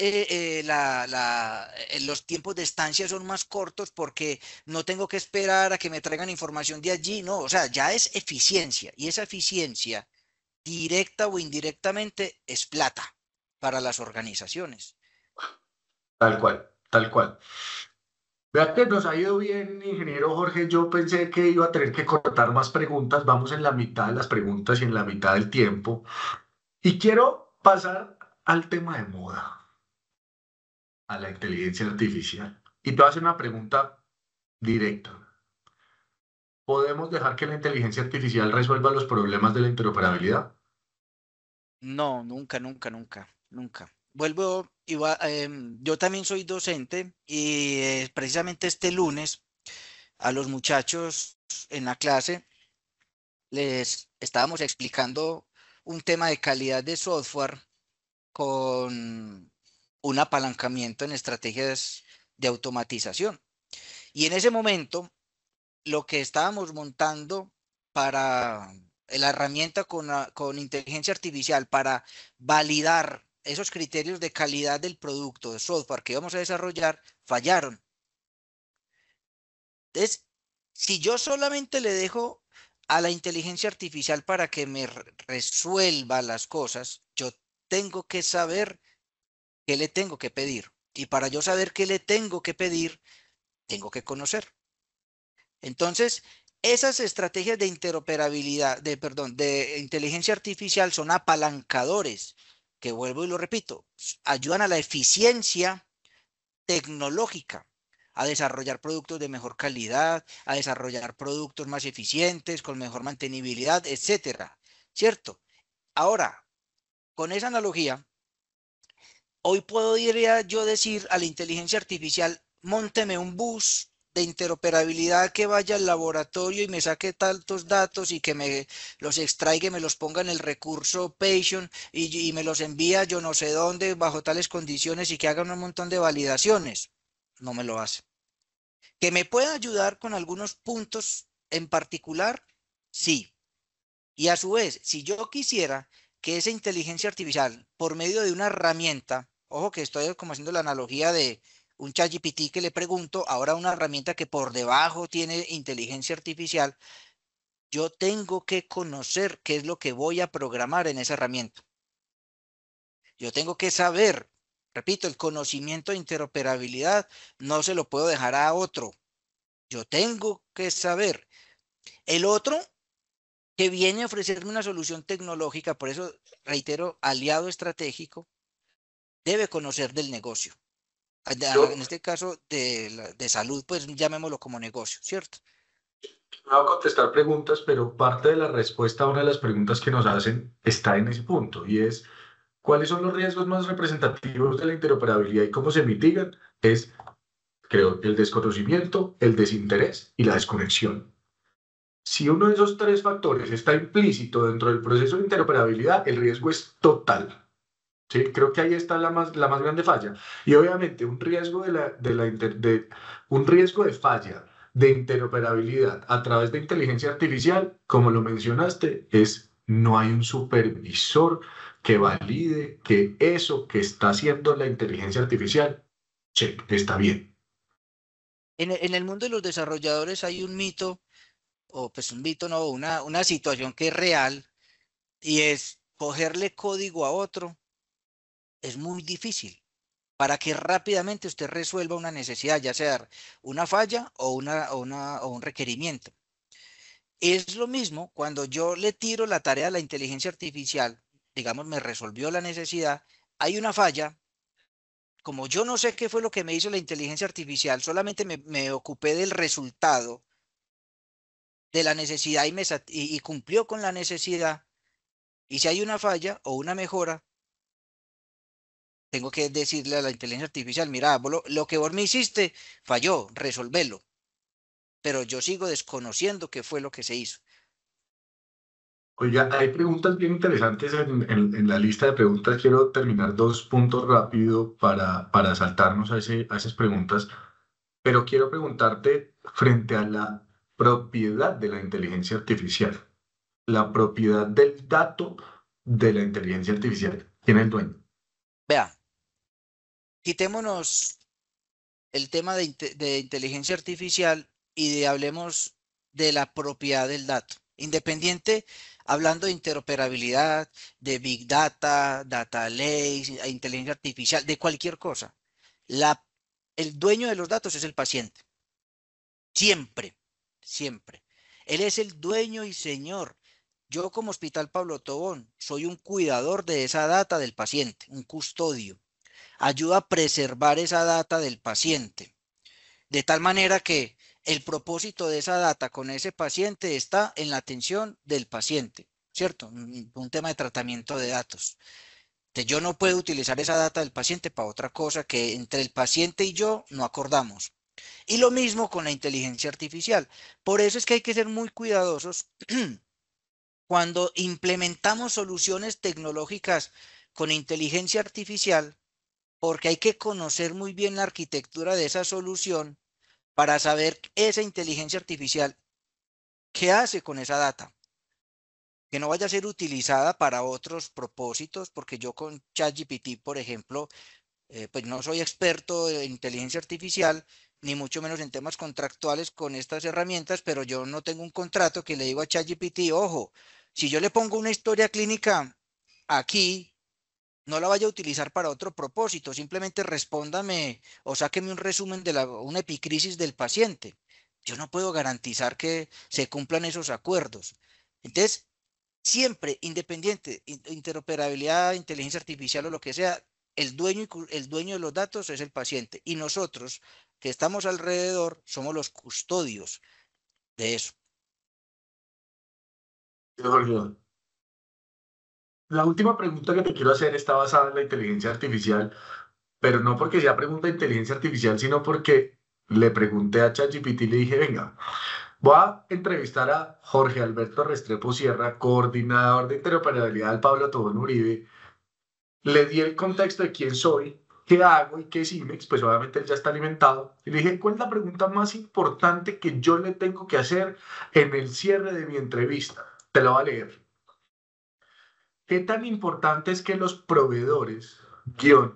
[SPEAKER 2] los tiempos de estancia son más cortos porque no tengo que esperar a que me traigan información de allí, no, o sea, ya es eficiencia y esa eficiencia directa o indirectamente es plata para las organizaciones.
[SPEAKER 1] Tal cual, tal cual. Vea que nos ha ido bien, ingeniero Jorge. Yo pensé que iba a tener que cortar más preguntas. Vamos en la mitad de las preguntas y en la mitad del tiempo. Y quiero pasar al tema de moda, a la inteligencia artificial. Y te voy a hacer una pregunta directa. ¿Podemos dejar que la inteligencia artificial resuelva los problemas de la interoperabilidad?
[SPEAKER 2] No, nunca, nunca, nunca, nunca. Vuelvo, yo también soy docente y precisamente este lunes a los muchachos en la clase les estábamos explicando un tema de calidad de software con un apalancamiento en estrategias de automatización. Y en ese momento lo que estábamos montando para la herramienta con inteligencia artificial para validar esos criterios de calidad del producto, de software que vamos a desarrollar, fallaron. Entonces, si yo solamente le dejo a la inteligencia artificial para que me resuelva las cosas, yo tengo que saber qué le tengo que pedir. Y para yo saber qué le tengo que pedir, tengo que conocer. Entonces, esas estrategias de interoperabilidad, perdón, de inteligencia artificial son apalancadores, que vuelvo y lo repito, ayudan a la eficiencia tecnológica, a desarrollar productos de mejor calidad, a desarrollar productos más eficientes, con mejor mantenibilidad, etcétera. ¿Cierto? Ahora, con esa analogía, hoy podría yo decir a la inteligencia artificial, mónteme un bus de interoperabilidad que vaya al laboratorio y me saque tantos datos y que me los extraiga y me los ponga en el recurso Patient y me los envía yo no sé dónde bajo tales condiciones y que haga un montón de validaciones. No me lo hace. ¿Que me pueda ayudar con algunos puntos en particular? Sí. Y a su vez, si yo quisiera que esa inteligencia artificial, por medio de una herramienta, ojo que estoy como haciendo la analogía de un ChatGPT que le pregunto, ahora una herramienta que por debajo tiene inteligencia artificial, yo tengo que conocer qué es lo que voy a programar en esa herramienta. Yo tengo que saber, repito, el conocimiento de interoperabilidad no se lo puedo dejar a otro. Yo tengo que saber. El otro que viene a ofrecerme una solución tecnológica, por eso reitero, aliado estratégico, debe conocer del negocio.
[SPEAKER 1] Yo
[SPEAKER 2] En este caso de salud, pues llamémoslo como negocio, ¿cierto?
[SPEAKER 1] no voy a contestar preguntas, pero parte de la respuesta a una de las preguntas que nos hacen está en ese punto y es, ¿cuáles son los riesgos más representativos de la interoperabilidad y cómo se mitigan? Es, creo, el desconocimiento, el desinterés y la desconexión. Si uno de esos tres factores está implícito dentro del proceso de interoperabilidad, el riesgo es total. Sí, creo que ahí está la más grande falla. Y obviamente un riesgo de falla de interoperabilidad a través de inteligencia artificial, como lo mencionaste, es no hay un supervisor que valide que eso que está haciendo la inteligencia artificial, check, está bien.
[SPEAKER 2] En el mundo de los desarrolladores hay un mito, o pues un mito, no, una situación que es real, y es cogerle código a otro es muy difícil para que rápidamente usted resuelva una necesidad, ya sea una falla o un requerimiento. Es lo mismo cuando yo le tiro la tarea a la inteligencia artificial, digamos, me resolvió la necesidad, hay una falla, como yo no sé qué fue lo que me hizo la inteligencia artificial, solamente me ocupé del resultado de la necesidad y cumplió con la necesidad, y si hay una falla o una mejora, tengo que decirle a la inteligencia artificial, mira, lo que vos me hiciste falló, resolvelo, pero yo sigo desconociendo qué fue lo que se hizo.
[SPEAKER 1] Oiga, hay preguntas bien interesantes en la lista de preguntas. Quiero terminar dos puntos rápido para saltarnos a esas preguntas, pero quiero preguntarte frente a la propiedad de la inteligencia artificial, la propiedad del dato de la inteligencia artificial. ¿Quién es el dueño?
[SPEAKER 2] Vea, quitémonos el tema de inteligencia artificial y hablemos de la propiedad del dato. Independiente, hablando de interoperabilidad, de Big Data, Data Lakes, inteligencia artificial, de cualquier cosa. La, el dueño de los datos es el paciente. Siempre, siempre. Él es el dueño y señor. Yo como Hospital Pablo Tobón soy un cuidador de esa data del paciente, un custodio. Ayuda a preservar esa data del paciente. De tal manera que el propósito de esa data con ese paciente está en la atención del paciente, ¿cierto? Un tema de tratamiento de datos. Entonces, yo no puedo utilizar esa data del paciente para otra cosa que entre el paciente y yo no acordamos. Y lo mismo con la inteligencia artificial. Por eso es que hay que ser muy cuidadosos cuando implementamos soluciones tecnológicas con inteligencia artificial, porque hay que conocer muy bien la arquitectura de esa solución para saber esa inteligencia artificial qué hace con esa data, que no vaya a ser utilizada para otros propósitos, porque yo con ChatGPT, por ejemplo, pues no soy experto en inteligencia artificial, ni mucho menos en temas contractuales con estas herramientas, pero yo no tengo un contrato que le digo a ChatGPT, ojo, si yo le pongo una historia clínica aquí, no la vaya a utilizar para otro propósito, simplemente respóndame o sáqueme un resumen de una epicrisis del paciente. Yo no puedo garantizar que se cumplan esos acuerdos. Entonces, siempre, independiente, interoperabilidad, inteligencia artificial o lo que sea, el dueño de los datos es el paciente. Y nosotros, que estamos alrededor, somos los custodios de eso.
[SPEAKER 1] Jorge, la última pregunta que te quiero hacer está basada en la inteligencia artificial, pero no porque sea pregunta de inteligencia artificial, sino porque le pregunté a ChatGPT y le dije, venga, voy a entrevistar a Jorge Alberto Restrepo Sierra, coordinador de interoperabilidad del Pablo Tobón Uribe. Le di el contexto de quién soy, qué hago y qué es IMEX, pues obviamente él ya está alimentado. Y le dije, ¿cuál es la pregunta más importante que yo le tengo que hacer en el cierre de mi entrevista? Te la voy a leer. ¿Qué tan importante es que los proveedores,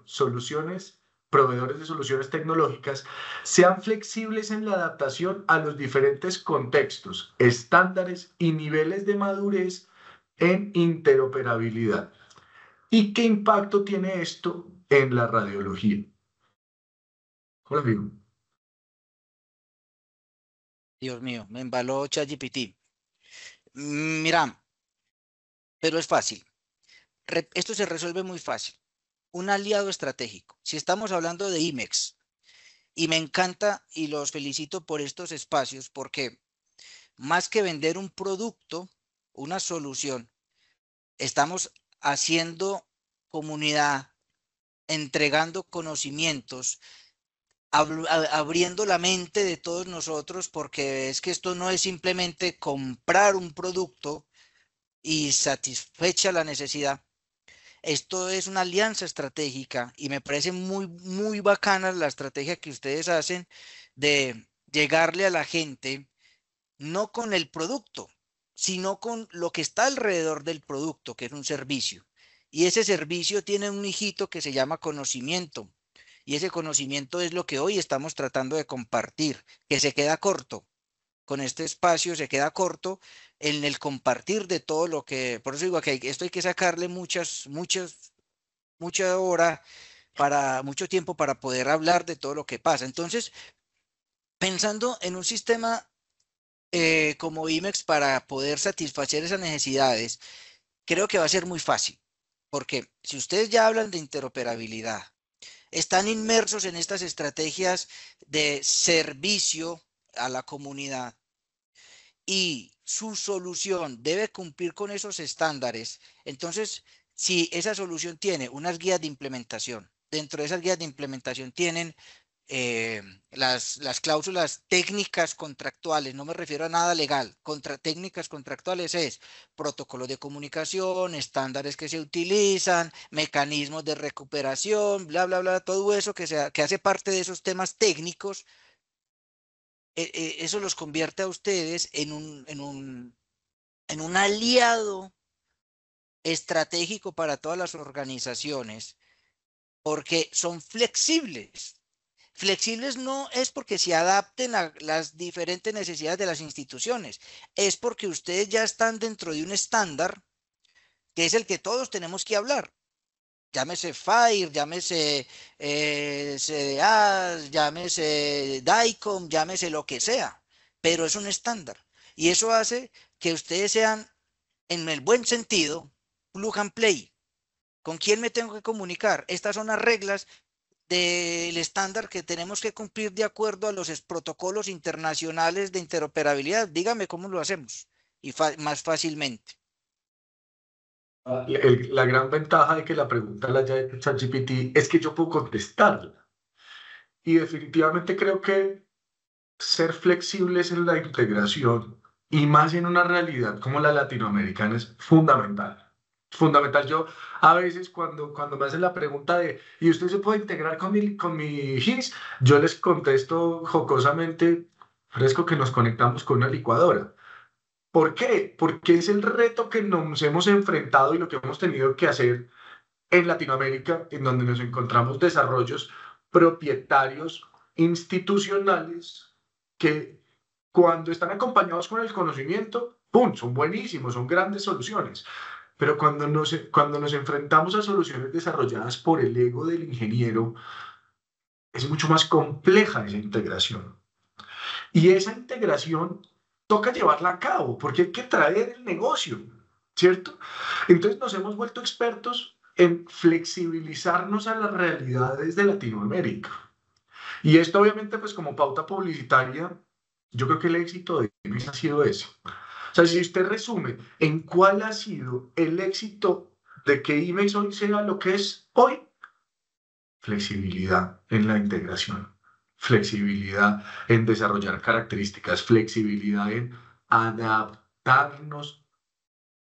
[SPEAKER 1] soluciones, proveedores de soluciones tecnológicas, sean flexibles en la adaptación a los diferentes contextos, estándares y niveles de madurez en interoperabilidad? ¿Y qué impacto tiene esto en la radiología? ¿Cómo les digo?
[SPEAKER 2] Dios mío, me embaló ChatGPT. Mira, pero es fácil. Esto se resuelve muy fácil. Un aliado estratégico. Si estamos hablando de IMEX, y me encanta y los felicito por estos espacios, porque más que vender un producto, una solución, estamos haciendo comunidad, entregando conocimientos, abriendo la mente de todos nosotros, porque es que esto no es simplemente comprar un producto y satisfecha la necesidad. Esto es una alianza estratégica y me parece muy, muy bacana la estrategia que ustedes hacen de llegarle a la gente, no con el producto, sino con lo que está alrededor del producto, que es un servicio. Y ese servicio tiene un hijito que se llama conocimiento. Y ese conocimiento es lo que hoy estamos tratando de compartir, que se queda corto. Con este espacio se queda corto en el compartir de todo lo que, por eso digo que esto hay que sacarle mucha hora para mucho tiempo para poder hablar de todo lo que pasa. Entonces, pensando en un sistema como IMEX para poder satisfacer esas necesidades, creo que va a ser muy fácil, porque si ustedes ya hablan de interoperabilidad, están inmersos en estas estrategias de servicio a la comunidad y su solución debe cumplir con esos estándares, entonces, si esa solución tiene unas guías de implementación, dentro de esas guías de implementación tienen las cláusulas técnicas contractuales, no me refiero a nada legal, técnicas contractuales es protocolo de comunicación, estándares que se utilizan, mecanismos de recuperación, bla, bla, bla, todo eso que hace parte de esos temas técnicos, eso los convierte a ustedes en un aliado estratégico para todas las organizaciones, porque son flexibles. Flexibles no es porque se adapten a las diferentes necesidades de las instituciones, es porque ustedes ya están dentro de un estándar que es el que todos tenemos que hablar. Llámese FAIR, llámese CDA, llámese DICOM, llámese lo que sea, pero es un estándar. Y eso hace que ustedes sean, en el buen sentido, plug and play. ¿Con quién me tengo que comunicar? Estas son las reglas del estándar que tenemos que cumplir de acuerdo a los protocolos internacionales de interoperabilidad. Dígame cómo lo hacemos y más fácilmente.
[SPEAKER 1] La gran ventaja de que la pregunta la haya hecho ChatGPT es que yo puedo contestarla. Y definitivamente creo que ser flexibles en la integración y más en una realidad como la latinoamericana es fundamental. fundamental. Yo a veces cuando me hacen la pregunta de, ¿y usted se puede integrar con mi HINS? Yo les contesto jocosamente, fresco que nos conectamos con una licuadora. ¿Por qué? Porque es el reto que nos hemos enfrentado y lo que hemos tenido que hacer en Latinoamérica, en donde nos encontramos desarrollos propietarios institucionales que cuando están acompañados con el conocimiento, ¡pum!, son buenísimos, son grandes soluciones. Pero cuando nos enfrentamos a soluciones desarrolladas por el ego del ingeniero, es mucho más compleja esa integración. Y esa integración toca llevarla a cabo, porque hay que traer el negocio, ¿cierto? Entonces nos hemos vuelto expertos en flexibilizarnos a las realidades de Latinoamérica. Y esto obviamente, pues como pauta publicitaria, yo creo que el éxito de IMEX ha sido ese. O sea, si usted resume en cuál ha sido el éxito de que IMEX hoy sea lo que es hoy, flexibilidad en la integración, flexibilidad en desarrollar características, flexibilidad en adaptarnos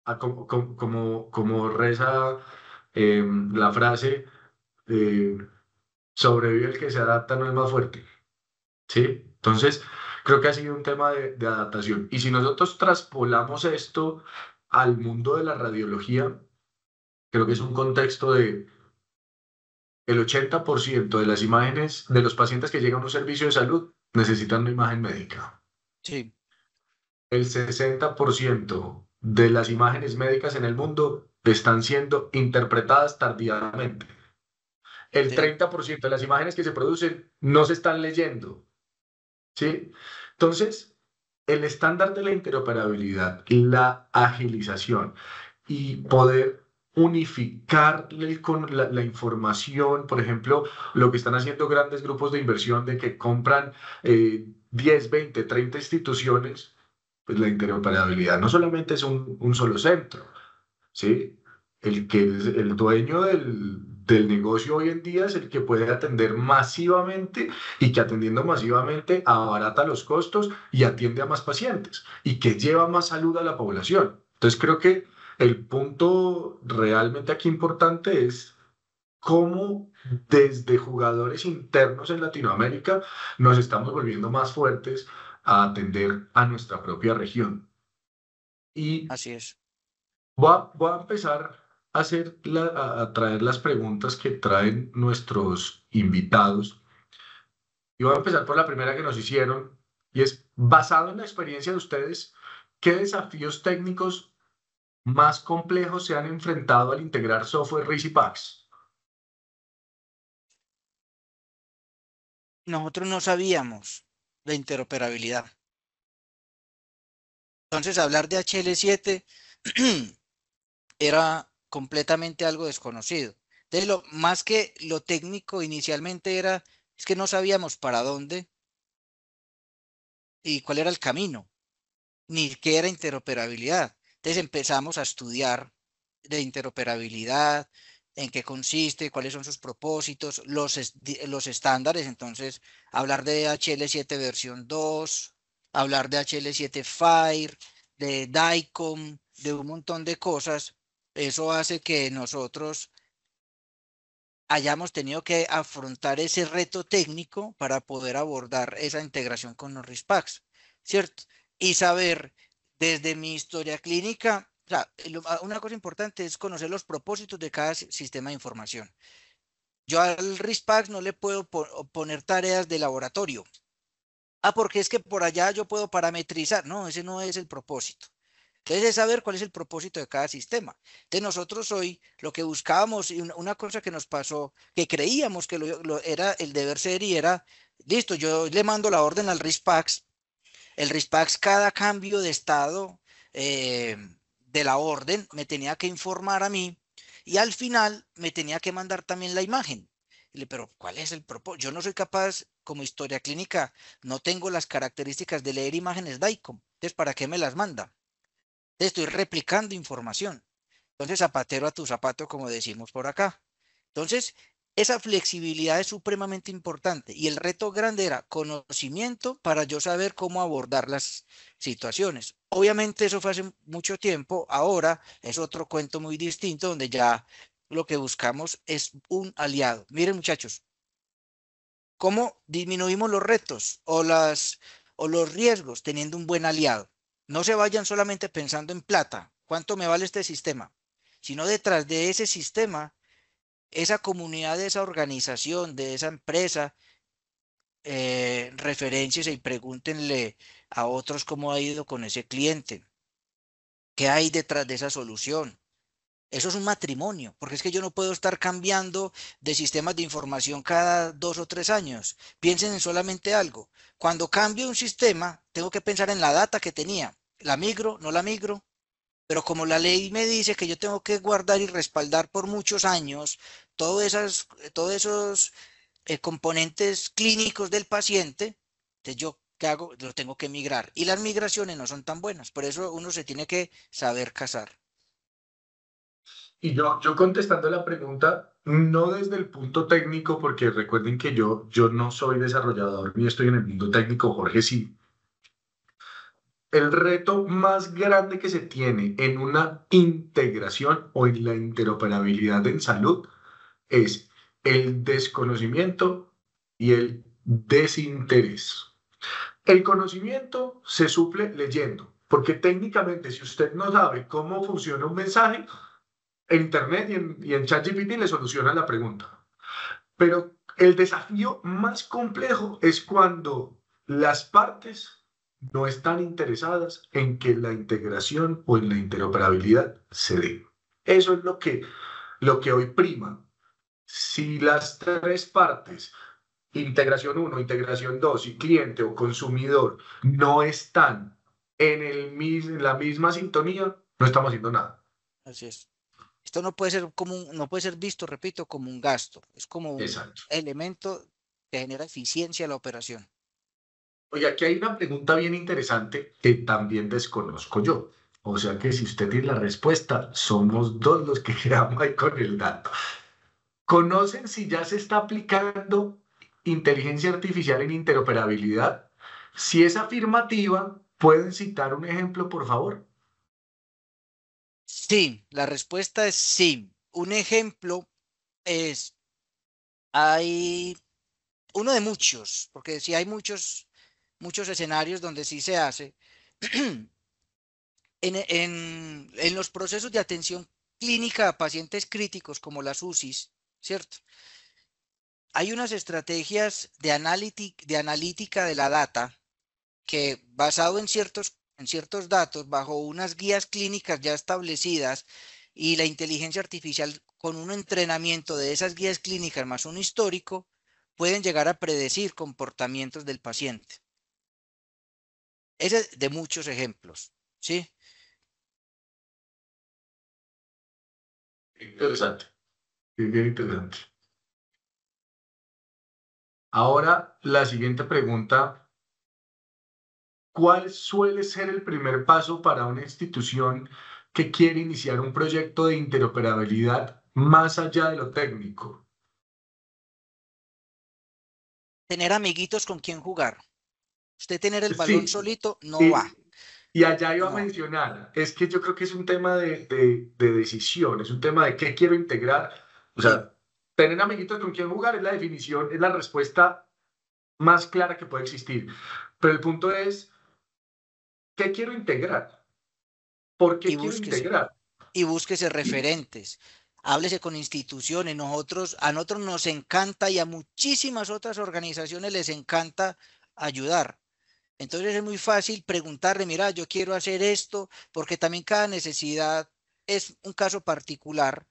[SPEAKER 1] a como reza la frase, eh, sobrevive el que se adapta, no el más fuerte, ¿sí? Entonces, creo que ha sido un tema de adaptación. Y si nosotros traspolamos esto al mundo de la radiología, creo que es un contexto de el 80% de las imágenes de los pacientes que llegan a un servicio de salud necesitan una imagen médica.
[SPEAKER 2] Sí,
[SPEAKER 1] El 60% de las imágenes médicas en el mundo están siendo interpretadas tardíamente. El
[SPEAKER 2] sí,
[SPEAKER 1] 30% de las imágenes que se producen no se están leyendo, ¿sí? Entonces, el estándar de la interoperabilidad, la agilización y poder unificar con la información, por ejemplo, lo que están haciendo grandes grupos de inversión de que compran 10, 20, 30 instituciones, pues la interoperabilidad no solamente es un solo centro, ¿sí? El que es el dueño del negocio hoy en día es el que puede atender masivamente y que atendiendo masivamente abarata los costos y atiende a más pacientes y que lleva más salud a la población. Entonces creo que el punto realmente aquí importante es cómo desde jugadores internos en Latinoamérica nos estamos volviendo más fuertes a atender a nuestra propia región. Y
[SPEAKER 2] así es.
[SPEAKER 1] voy a empezar a traer las preguntas que traen nuestros invitados. Y voy a empezar por la primera que nos hicieron, y es, basado en la experiencia de ustedes, ¿qué desafíos técnicos más complejos se han enfrentado al integrar software RIS y PACS?
[SPEAKER 2] Nosotros no sabíamos de interoperabilidad. Entonces, hablar de HL7 era completamente algo desconocido. Entonces, más que lo técnico inicialmente es que no sabíamos para dónde y cuál era el camino, ni qué era interoperabilidad. Entonces empezamos a estudiar de interoperabilidad, en qué consiste, cuáles son sus propósitos, los estándares. Entonces, hablar de HL7 versión 2, hablar de HL7 Fire, de DICOM, de un montón de cosas. Eso hace que nosotros hayamos tenido que afrontar ese reto técnico para poder abordar esa integración con los RISPACs, ¿cierto? Y saber desde mi historia clínica, o sea, una cosa importante es conocer los propósitos de cada sistema de información. Yo al RISPAC no le puedo poner tareas de laboratorio. Ah, porque es que por allá yo puedo parametrizar. No, ese no es el propósito. Entonces es saber cuál es el propósito de cada sistema. Entonces nosotros hoy lo que buscábamos y una cosa que nos pasó, que creíamos que era el deber ser y era, listo, yo le mando la orden al RISPAX, el RISPAX cada cambio de estado eh, de la orden me tenía que informar a mí y al final me tenía que mandar también la imagen. Pero ¿cuál es el propósito? Yo no soy capaz, como historia clínica, no tengo las características de leer imágenes DICOM. Entonces, ¿para qué me las manda? Estoy replicando información. Entonces, zapatero a tu zapato, como decimos por acá. Entonces, esa flexibilidad es supremamente importante y el reto grande era conocimiento para yo saber cómo abordar las situaciones. Obviamente eso fue hace mucho tiempo, ahora es otro cuento muy distinto donde ya lo que buscamos es un aliado. Miren muchachos, ¿cómo disminuimos los retos o los riesgos teniendo un buen aliado? No se vayan solamente pensando en plata, ¿cuánto me vale este sistema? Sino detrás de ese sistema esa comunidad, de esa organización, de esa empresa, referencias y pregúntenle a otros cómo ha ido con ese cliente, qué hay detrás de esa solución. Eso es un matrimonio, porque es que yo no puedo estar cambiando de sistemas de información cada 2 o 3 años. Piensen en solamente algo. Cuando cambio un sistema, tengo que pensar en la data que tenía. ¿La migro? ¿No la migro? Pero como la ley me dice que yo tengo que guardar y respaldar por muchos años todos esos componentes clínicos del paciente, entonces yo, ¿qué hago? Lo tengo que migrar. Y las migraciones no son tan buenas. Por eso uno se tiene que saber casar.
[SPEAKER 1] Y yo contestando la pregunta, no desde el punto técnico, porque recuerden que yo no soy desarrollador ni estoy en el mundo técnico, Jorge sí. El reto más grande que se tiene en una integración o en la interoperabilidad en salud es el desconocimiento y el desinterés. El conocimiento se suple leyendo, porque técnicamente si usted no sabe cómo funciona un mensaje, en Internet y en ChatGPT le solucionan la pregunta. Pero el desafío más complejo es cuando las partes no están interesadas en que la integración o en la interoperabilidad se dé. Eso es lo que hoy prima. Si las tres partes, integración uno, integración 2 y cliente o consumidor, no están en la misma sintonía, no estamos haciendo nada.
[SPEAKER 2] Así es. Esto no puede ser no puede ser visto, repito, como un gasto. Es como un
[SPEAKER 1] Exacto.
[SPEAKER 2] elemento que genera eficiencia a la operación.
[SPEAKER 1] Oye, aquí hay una pregunta bien interesante que también desconozco yo. O sea que si usted tiene la respuesta, somos dos los que quedamos ahí con el dato. ¿Conocen si ya se está aplicando inteligencia artificial en interoperabilidad? Si es afirmativa, ¿pueden citar un ejemplo, por favor?
[SPEAKER 2] Sí, la respuesta es sí. Un ejemplo es, hay uno de muchos, porque sí hay muchos escenarios donde sí se hace. En los procesos de atención clínica a pacientes críticos como las UCIs, ¿cierto? Hay unas estrategias de analítica de la data que basado en ciertos datos, bajo unas guías clínicas ya establecidas y la inteligencia artificial con un entrenamiento de esas guías clínicas más un histórico, pueden llegar a predecir comportamientos del paciente. Ese es de muchos ejemplos, ¿sí?
[SPEAKER 1] Interesante, bien interesante. Ahora, la siguiente pregunta, ¿cuál suele ser el primer paso para una institución que quiere iniciar un proyecto de interoperabilidad más allá de lo técnico?
[SPEAKER 2] Tener amiguitos con quien jugar. Usted tener el balón
[SPEAKER 1] Sí,
[SPEAKER 2] solito no va,
[SPEAKER 1] y, y allá iba a
[SPEAKER 2] no.
[SPEAKER 1] mencionar, es que yo creo que es un tema de decisión, es un tema de qué quiero integrar. O
[SPEAKER 2] Sí,
[SPEAKER 1] sea, tener amiguitos con quien jugar es la definición, es la respuesta más clara que puede existir. Pero el punto es, ¿qué quiero integrar? ¿Por
[SPEAKER 2] y
[SPEAKER 1] qué quiero
[SPEAKER 2] búsquese.
[SPEAKER 1] integrar?
[SPEAKER 2] Y búsquese referentes. Háblese con instituciones. A nosotros nos encanta y a muchísimas otras organizaciones les encanta ayudar. Entonces es muy fácil preguntarle, mira, yo quiero hacer esto, porque también cada necesidad es un caso particular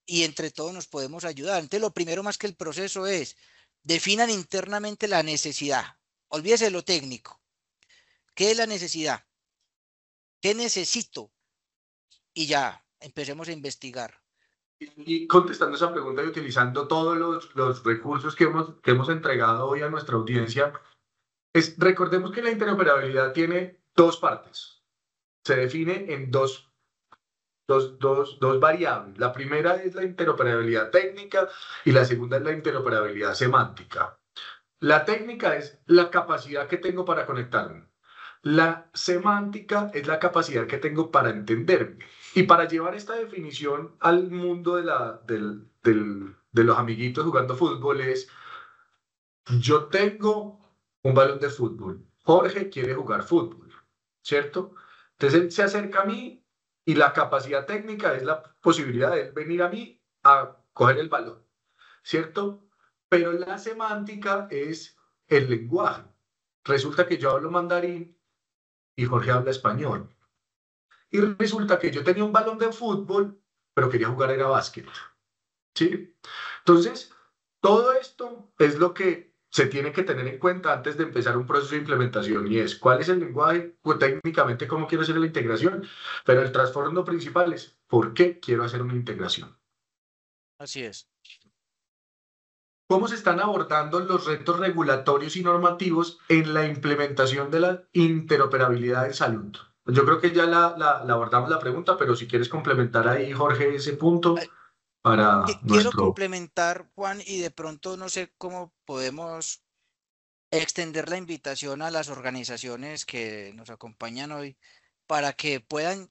[SPEAKER 2] y entre todos nos podemos ayudar. Entonces lo primero más que el proceso es, definan internamente la necesidad. Olvídese de lo técnico. ¿Qué es la necesidad? ¿Qué necesito? Y ya, empecemos a investigar.
[SPEAKER 1] Y contestando esa pregunta y utilizando todos los recursos que hemos entregado hoy a nuestra audiencia, recordemos que la interoperabilidad tiene dos partes. Se define en dos dos variables. La primera es la interoperabilidad técnica y la segunda es la interoperabilidad semántica. La técnica es la capacidad que tengo para conectarme. La semántica es la capacidad que tengo para entenderme. Y para llevar esta definición al mundo de los amiguitos jugando fútbol es, yo tengo un balón de fútbol, Jorge quiere jugar fútbol, ¿cierto? Entonces él se acerca a mí y la capacidad técnica es la posibilidad de él venir a mí a coger el balón, ¿cierto? Pero la semántica es el lenguaje. Resulta que yo hablo mandarín y Jorge habla español. Y resulta que yo tenía un balón de fútbol, pero quería jugar era básquet, ¿sí? Entonces, todo esto es lo que se tiene que tener en cuenta antes de empezar un proceso de implementación y es cuál es el lenguaje, pues, técnicamente cómo quiero hacer la integración, pero el trasfondo principal es por qué quiero hacer una integración.
[SPEAKER 2] Así es.
[SPEAKER 1] ¿Cómo se están abordando los retos regulatorios y normativos en la implementación de la interoperabilidad en salud? Yo creo que ya la abordamos la pregunta, pero si quieres complementar ahí, Jorge, ese punto para
[SPEAKER 2] Quiero
[SPEAKER 1] nuestro...
[SPEAKER 2] complementar, Juan, y de pronto no sé cómo podemos extender la invitación a las organizaciones que nos acompañan hoy para que puedan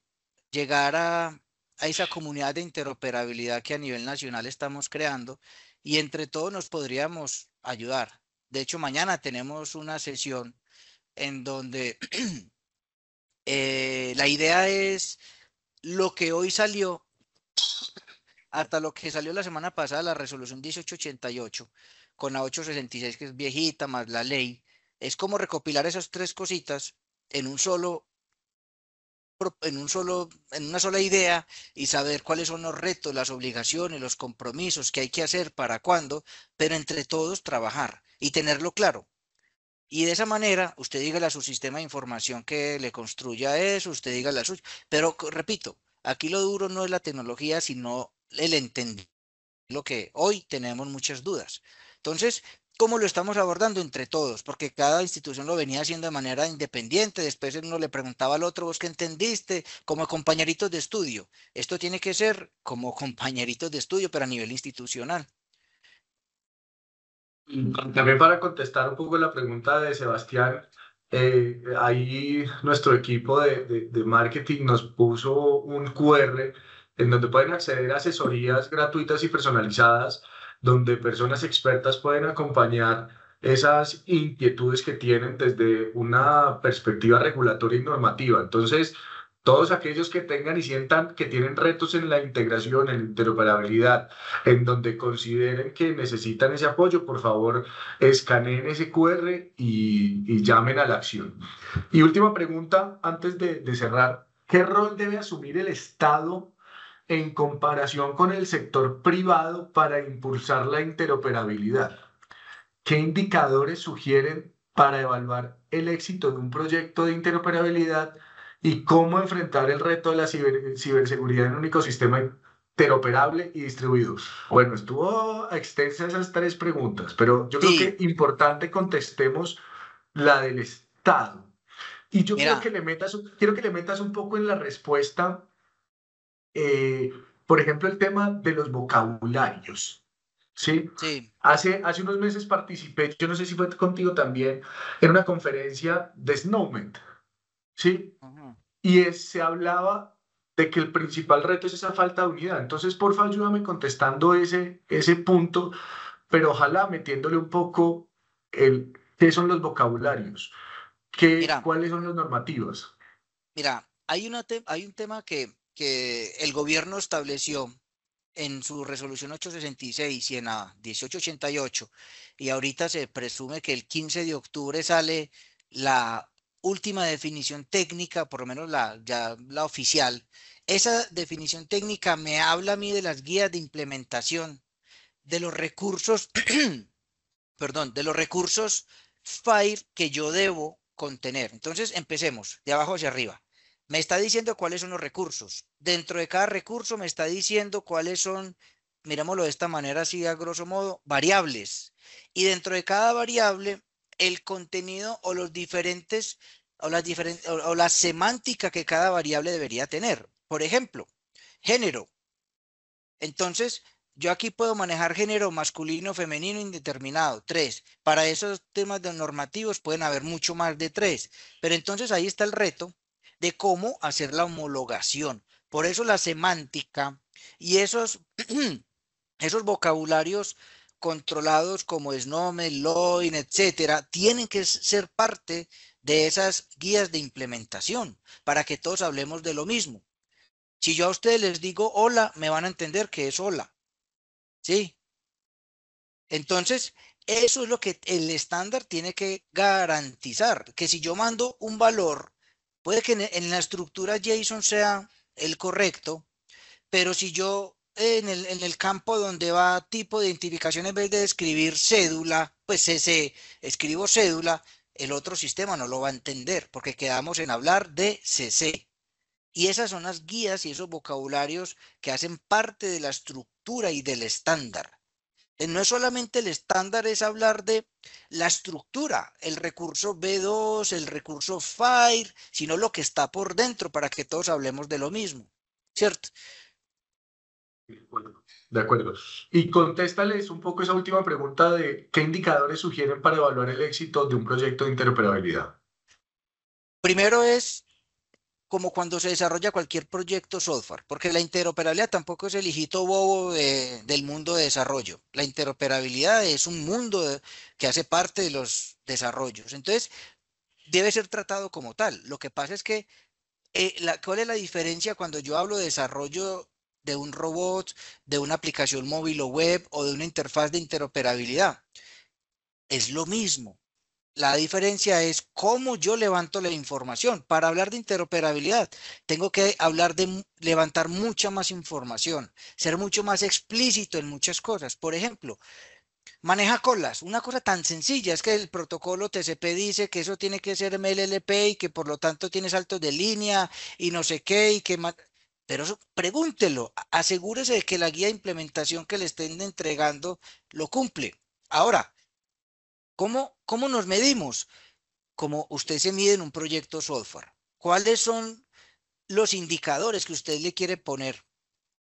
[SPEAKER 2] llegar a esa comunidad de interoperabilidad que a nivel nacional estamos creando y entre todos nos podríamos ayudar. De hecho, mañana tenemos una sesión en donde la idea es lo que hoy salió, hasta lo que salió la semana pasada, la resolución 1888 con la 866 que es viejita, más la ley, es como recopilar esas tres cositas en un solo en una sola idea y saber cuáles son los retos, las obligaciones, los compromisos que hay que hacer para cuándo, pero entre todos trabajar y tenerlo claro. Y de esa manera, usted dígale a su sistema de información que le construya eso, usted dígale a su... Pero repito, aquí lo duro no es la tecnología, sino el entender lo que hoy tenemos muchas dudas. Entonces, ¿cómo lo estamos abordando entre todos? Porque cada institución lo venía haciendo de manera independiente, después uno le preguntaba al otro, ¿vos qué entendiste? Como compañeritos de estudio. Esto tiene que ser como compañeritos de estudio, pero a nivel institucional.
[SPEAKER 1] También para contestar un poco la pregunta de Sebastián, ahí nuestro equipo de marketing nos puso un QR en donde pueden acceder a asesorías gratuitas y personalizadas, donde personas expertas pueden acompañar esas inquietudes que tienen desde una perspectiva regulatoria y normativa. Entonces, todos aquellos que tengan y sientan que tienen retos en la integración, en la interoperabilidad, en donde consideren que necesitan ese apoyo, por favor, escaneen ese QR y llamen a la acción. Y última pregunta, antes de cerrar, ¿qué rol debe asumir el Estado en comparación con el sector privado para impulsar la interoperabilidad? ¿Qué indicadores sugieren para evaluar el éxito de un proyecto de interoperabilidad y cómo enfrentar el reto de la ciberseguridad en un ecosistema interoperable y distribuido? Bueno, estuvo extensa esas tres preguntas, pero yo creo que
[SPEAKER 2] Sí,
[SPEAKER 1] importante contestemos la del Estado. Y yo quiero que
[SPEAKER 2] mira,
[SPEAKER 1] quiero que le metas un poco en la respuesta, eh, por ejemplo, el tema de los vocabularios. ¿Sí?
[SPEAKER 2] sí.
[SPEAKER 1] Hace unos meses participé, yo no sé si fue contigo también, en una conferencia de Snowment, ¿sí?
[SPEAKER 2] Ujú.
[SPEAKER 1] Se hablaba de que el principal reto es esa falta de unidad. Entonces, porfa, ayúdame contestando ese punto, pero ojalá metiéndole un poco qué son los vocabularios,
[SPEAKER 2] Mira,
[SPEAKER 1] cuáles son las normativas.
[SPEAKER 2] mira, hay un tema que el gobierno estableció en su resolución 866 y en la 1888, y ahorita se presume que el 15 de octubre sale la última definición técnica, por lo menos ya la oficial. Esa definición técnica me habla a mí de las guías de implementación, de los recursos, perdón, de los recursos FAIR que yo debo contener. Entonces, empecemos de abajo hacia arriba. Me está diciendo cuáles son los recursos. Dentro de cada recurso me está diciendo cuáles son, mirámoslo de esta manera, así a grosso modo, variables. Y dentro de cada variable, el contenido o los diferentes o la semántica que cada variable debería tener. Por ejemplo, género. Entonces, yo aquí puedo manejar género masculino, femenino, indeterminado, 3. Para esos temas de normativos pueden haber mucho más de 3. Pero entonces ahí está el reto de cómo hacer la homologación. Por eso la semántica y esos vocabularios controlados como SNOMED, LOIN, etcétera, tienen que ser parte de esas guías de implementación para que todos hablemos de lo mismo. Si yo a ustedes les digo hola, me van a entender que es hola, ¿sí? Entonces, eso es lo que el estándar tiene que garantizar, que si yo mando un valor, puede que en la estructura JSON sea el correcto, pero si yo en el campo donde va tipo de identificación, en vez de escribir cédula, pues CC, escribo cédula, el otro sistema no lo va a entender, porque quedamos en hablar de CC. Y esas son las guías y esos vocabularios que hacen parte de la estructura y del estándar. No es solamente el estándar, es hablar de la estructura, el recurso B2, el recurso FIRE, sino lo que está por dentro para que todos hablemos de lo mismo, ¿cierto?
[SPEAKER 1] De acuerdo. Y contéstales un poco esa última pregunta de qué indicadores sugieren para evaluar el éxito de un proyecto de interoperabilidad.
[SPEAKER 2] Primero es como cuando se desarrolla cualquier proyecto software, porque la interoperabilidad tampoco es el hijito bobo del mundo de desarrollo. La interoperabilidad es un mundo que hace parte de los desarrollos. Entonces, debe ser tratado como tal. Lo que pasa es que, ¿cuál es la diferencia cuando yo hablo de desarrollo de un robot, de una aplicación móvil o web o de una interfaz de interoperabilidad? Es lo mismo. La diferencia es cómo yo levanto la información. Para hablar de interoperabilidad, tengo que hablar de levantar mucha más información, ser mucho más explícito en muchas cosas. Por ejemplo, maneja colas. Una cosa tan sencilla es que el protocolo TCP dice que eso tiene que ser MLLP y que por lo tanto tiene saltos de línea y no sé qué y que más. Pero eso, pregúntelo, asegúrese de que la guía de implementación que le estén entregando lo cumple. Ahora, ¿cómo nos medimos? Como usted se mide en un proyecto software. ¿Cuáles son los indicadores que usted le quiere poner?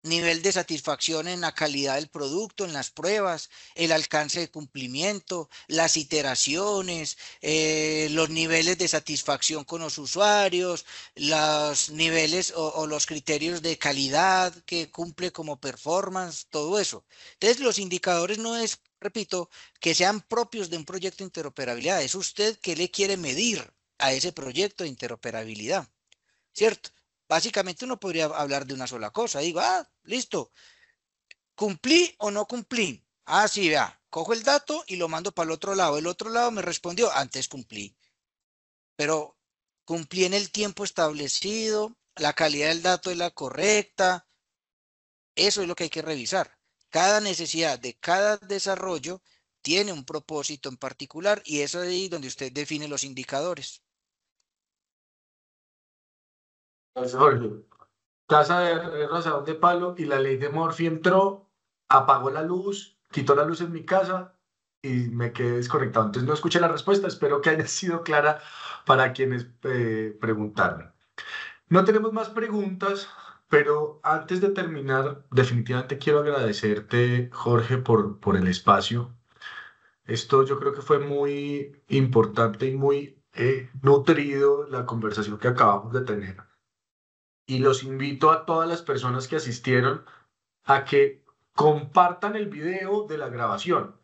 [SPEAKER 2] Nivel de satisfacción en la calidad del producto, en las pruebas, el alcance de cumplimiento, las iteraciones, los niveles de satisfacción con los usuarios, los niveles o los criterios de calidad que cumple como performance, todo eso. Entonces, los indicadores no es, repito, que sean propios de un proyecto de interoperabilidad, es usted que le quiere medir a ese proyecto de interoperabilidad, ¿cierto? Básicamente uno podría hablar de una sola cosa. Digo, listo, ¿cumplí o no cumplí? Sí, vea, cojo el dato y lo mando para el otro lado. El otro lado me respondió, antes cumplí, pero cumplí en el tiempo establecido, la calidad del dato es la correcta. Eso es lo que hay que revisar. Cada necesidad de cada desarrollo tiene un propósito en particular y eso es ahí donde usted define los indicadores.
[SPEAKER 1] Entonces, Jorge, casa de Rosadón de Palo y la ley de Murphy entró, apagó la luz, quitó la luz en mi casa y me quedé desconectado. Entonces no escuché la respuesta, espero que haya sido clara para quienes preguntaron. No tenemos más preguntas, pero antes de terminar, definitivamente quiero agradecerte, Jorge, por el espacio. Esto yo creo que fue muy importante y muy nutrido la conversación que acabamos de tener. Y los invito a todas las personas que asistieron a que compartan el video de la grabación.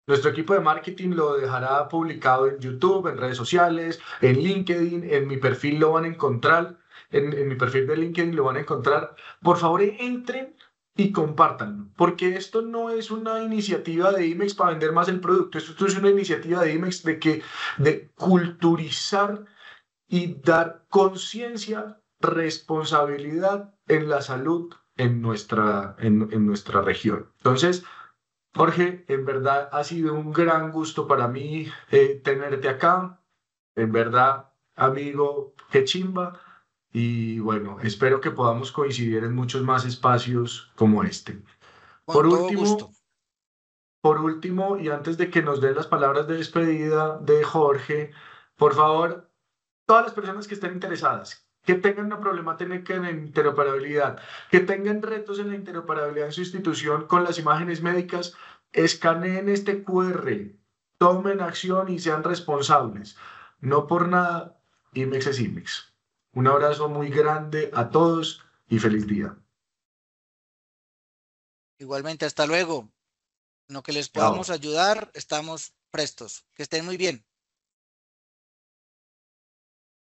[SPEAKER 1] Nuestro equipo de marketing lo dejará publicado en YouTube, en redes sociales, en LinkedIn, en mi perfil lo van a encontrar, en mi perfil de LinkedIn lo van a encontrar. Por favor, entren y compartan, porque esto no es una iniciativa de IMEX para vender más el producto, esto es una iniciativa de IMEX de culturizar y dar conciencia, responsabilidad en la salud en nuestra región. Entonces, Jorge, en verdad ha sido un gran gusto para mí tenerte acá. En verdad, amigo, qué chimba. Y bueno, espero que podamos coincidir en muchos más espacios como este.
[SPEAKER 2] Con
[SPEAKER 1] Por
[SPEAKER 2] todo gusto.
[SPEAKER 1] último, por último, y antes de que nos den las palabras de despedida de Jorge, por favor, todas las personas que estén interesadas, que tengan una problemática en la interoperabilidad, que tengan retos en la interoperabilidad en su institución con las imágenes médicas, escaneen este QR, tomen acción y sean responsables. No por nada, IMEX es IMEX. Un abrazo muy grande a todos y feliz día.
[SPEAKER 2] Igualmente, hasta luego. En lo que les
[SPEAKER 1] Chao.
[SPEAKER 2] podamos ayudar, estamos prestos. Que estén muy bien.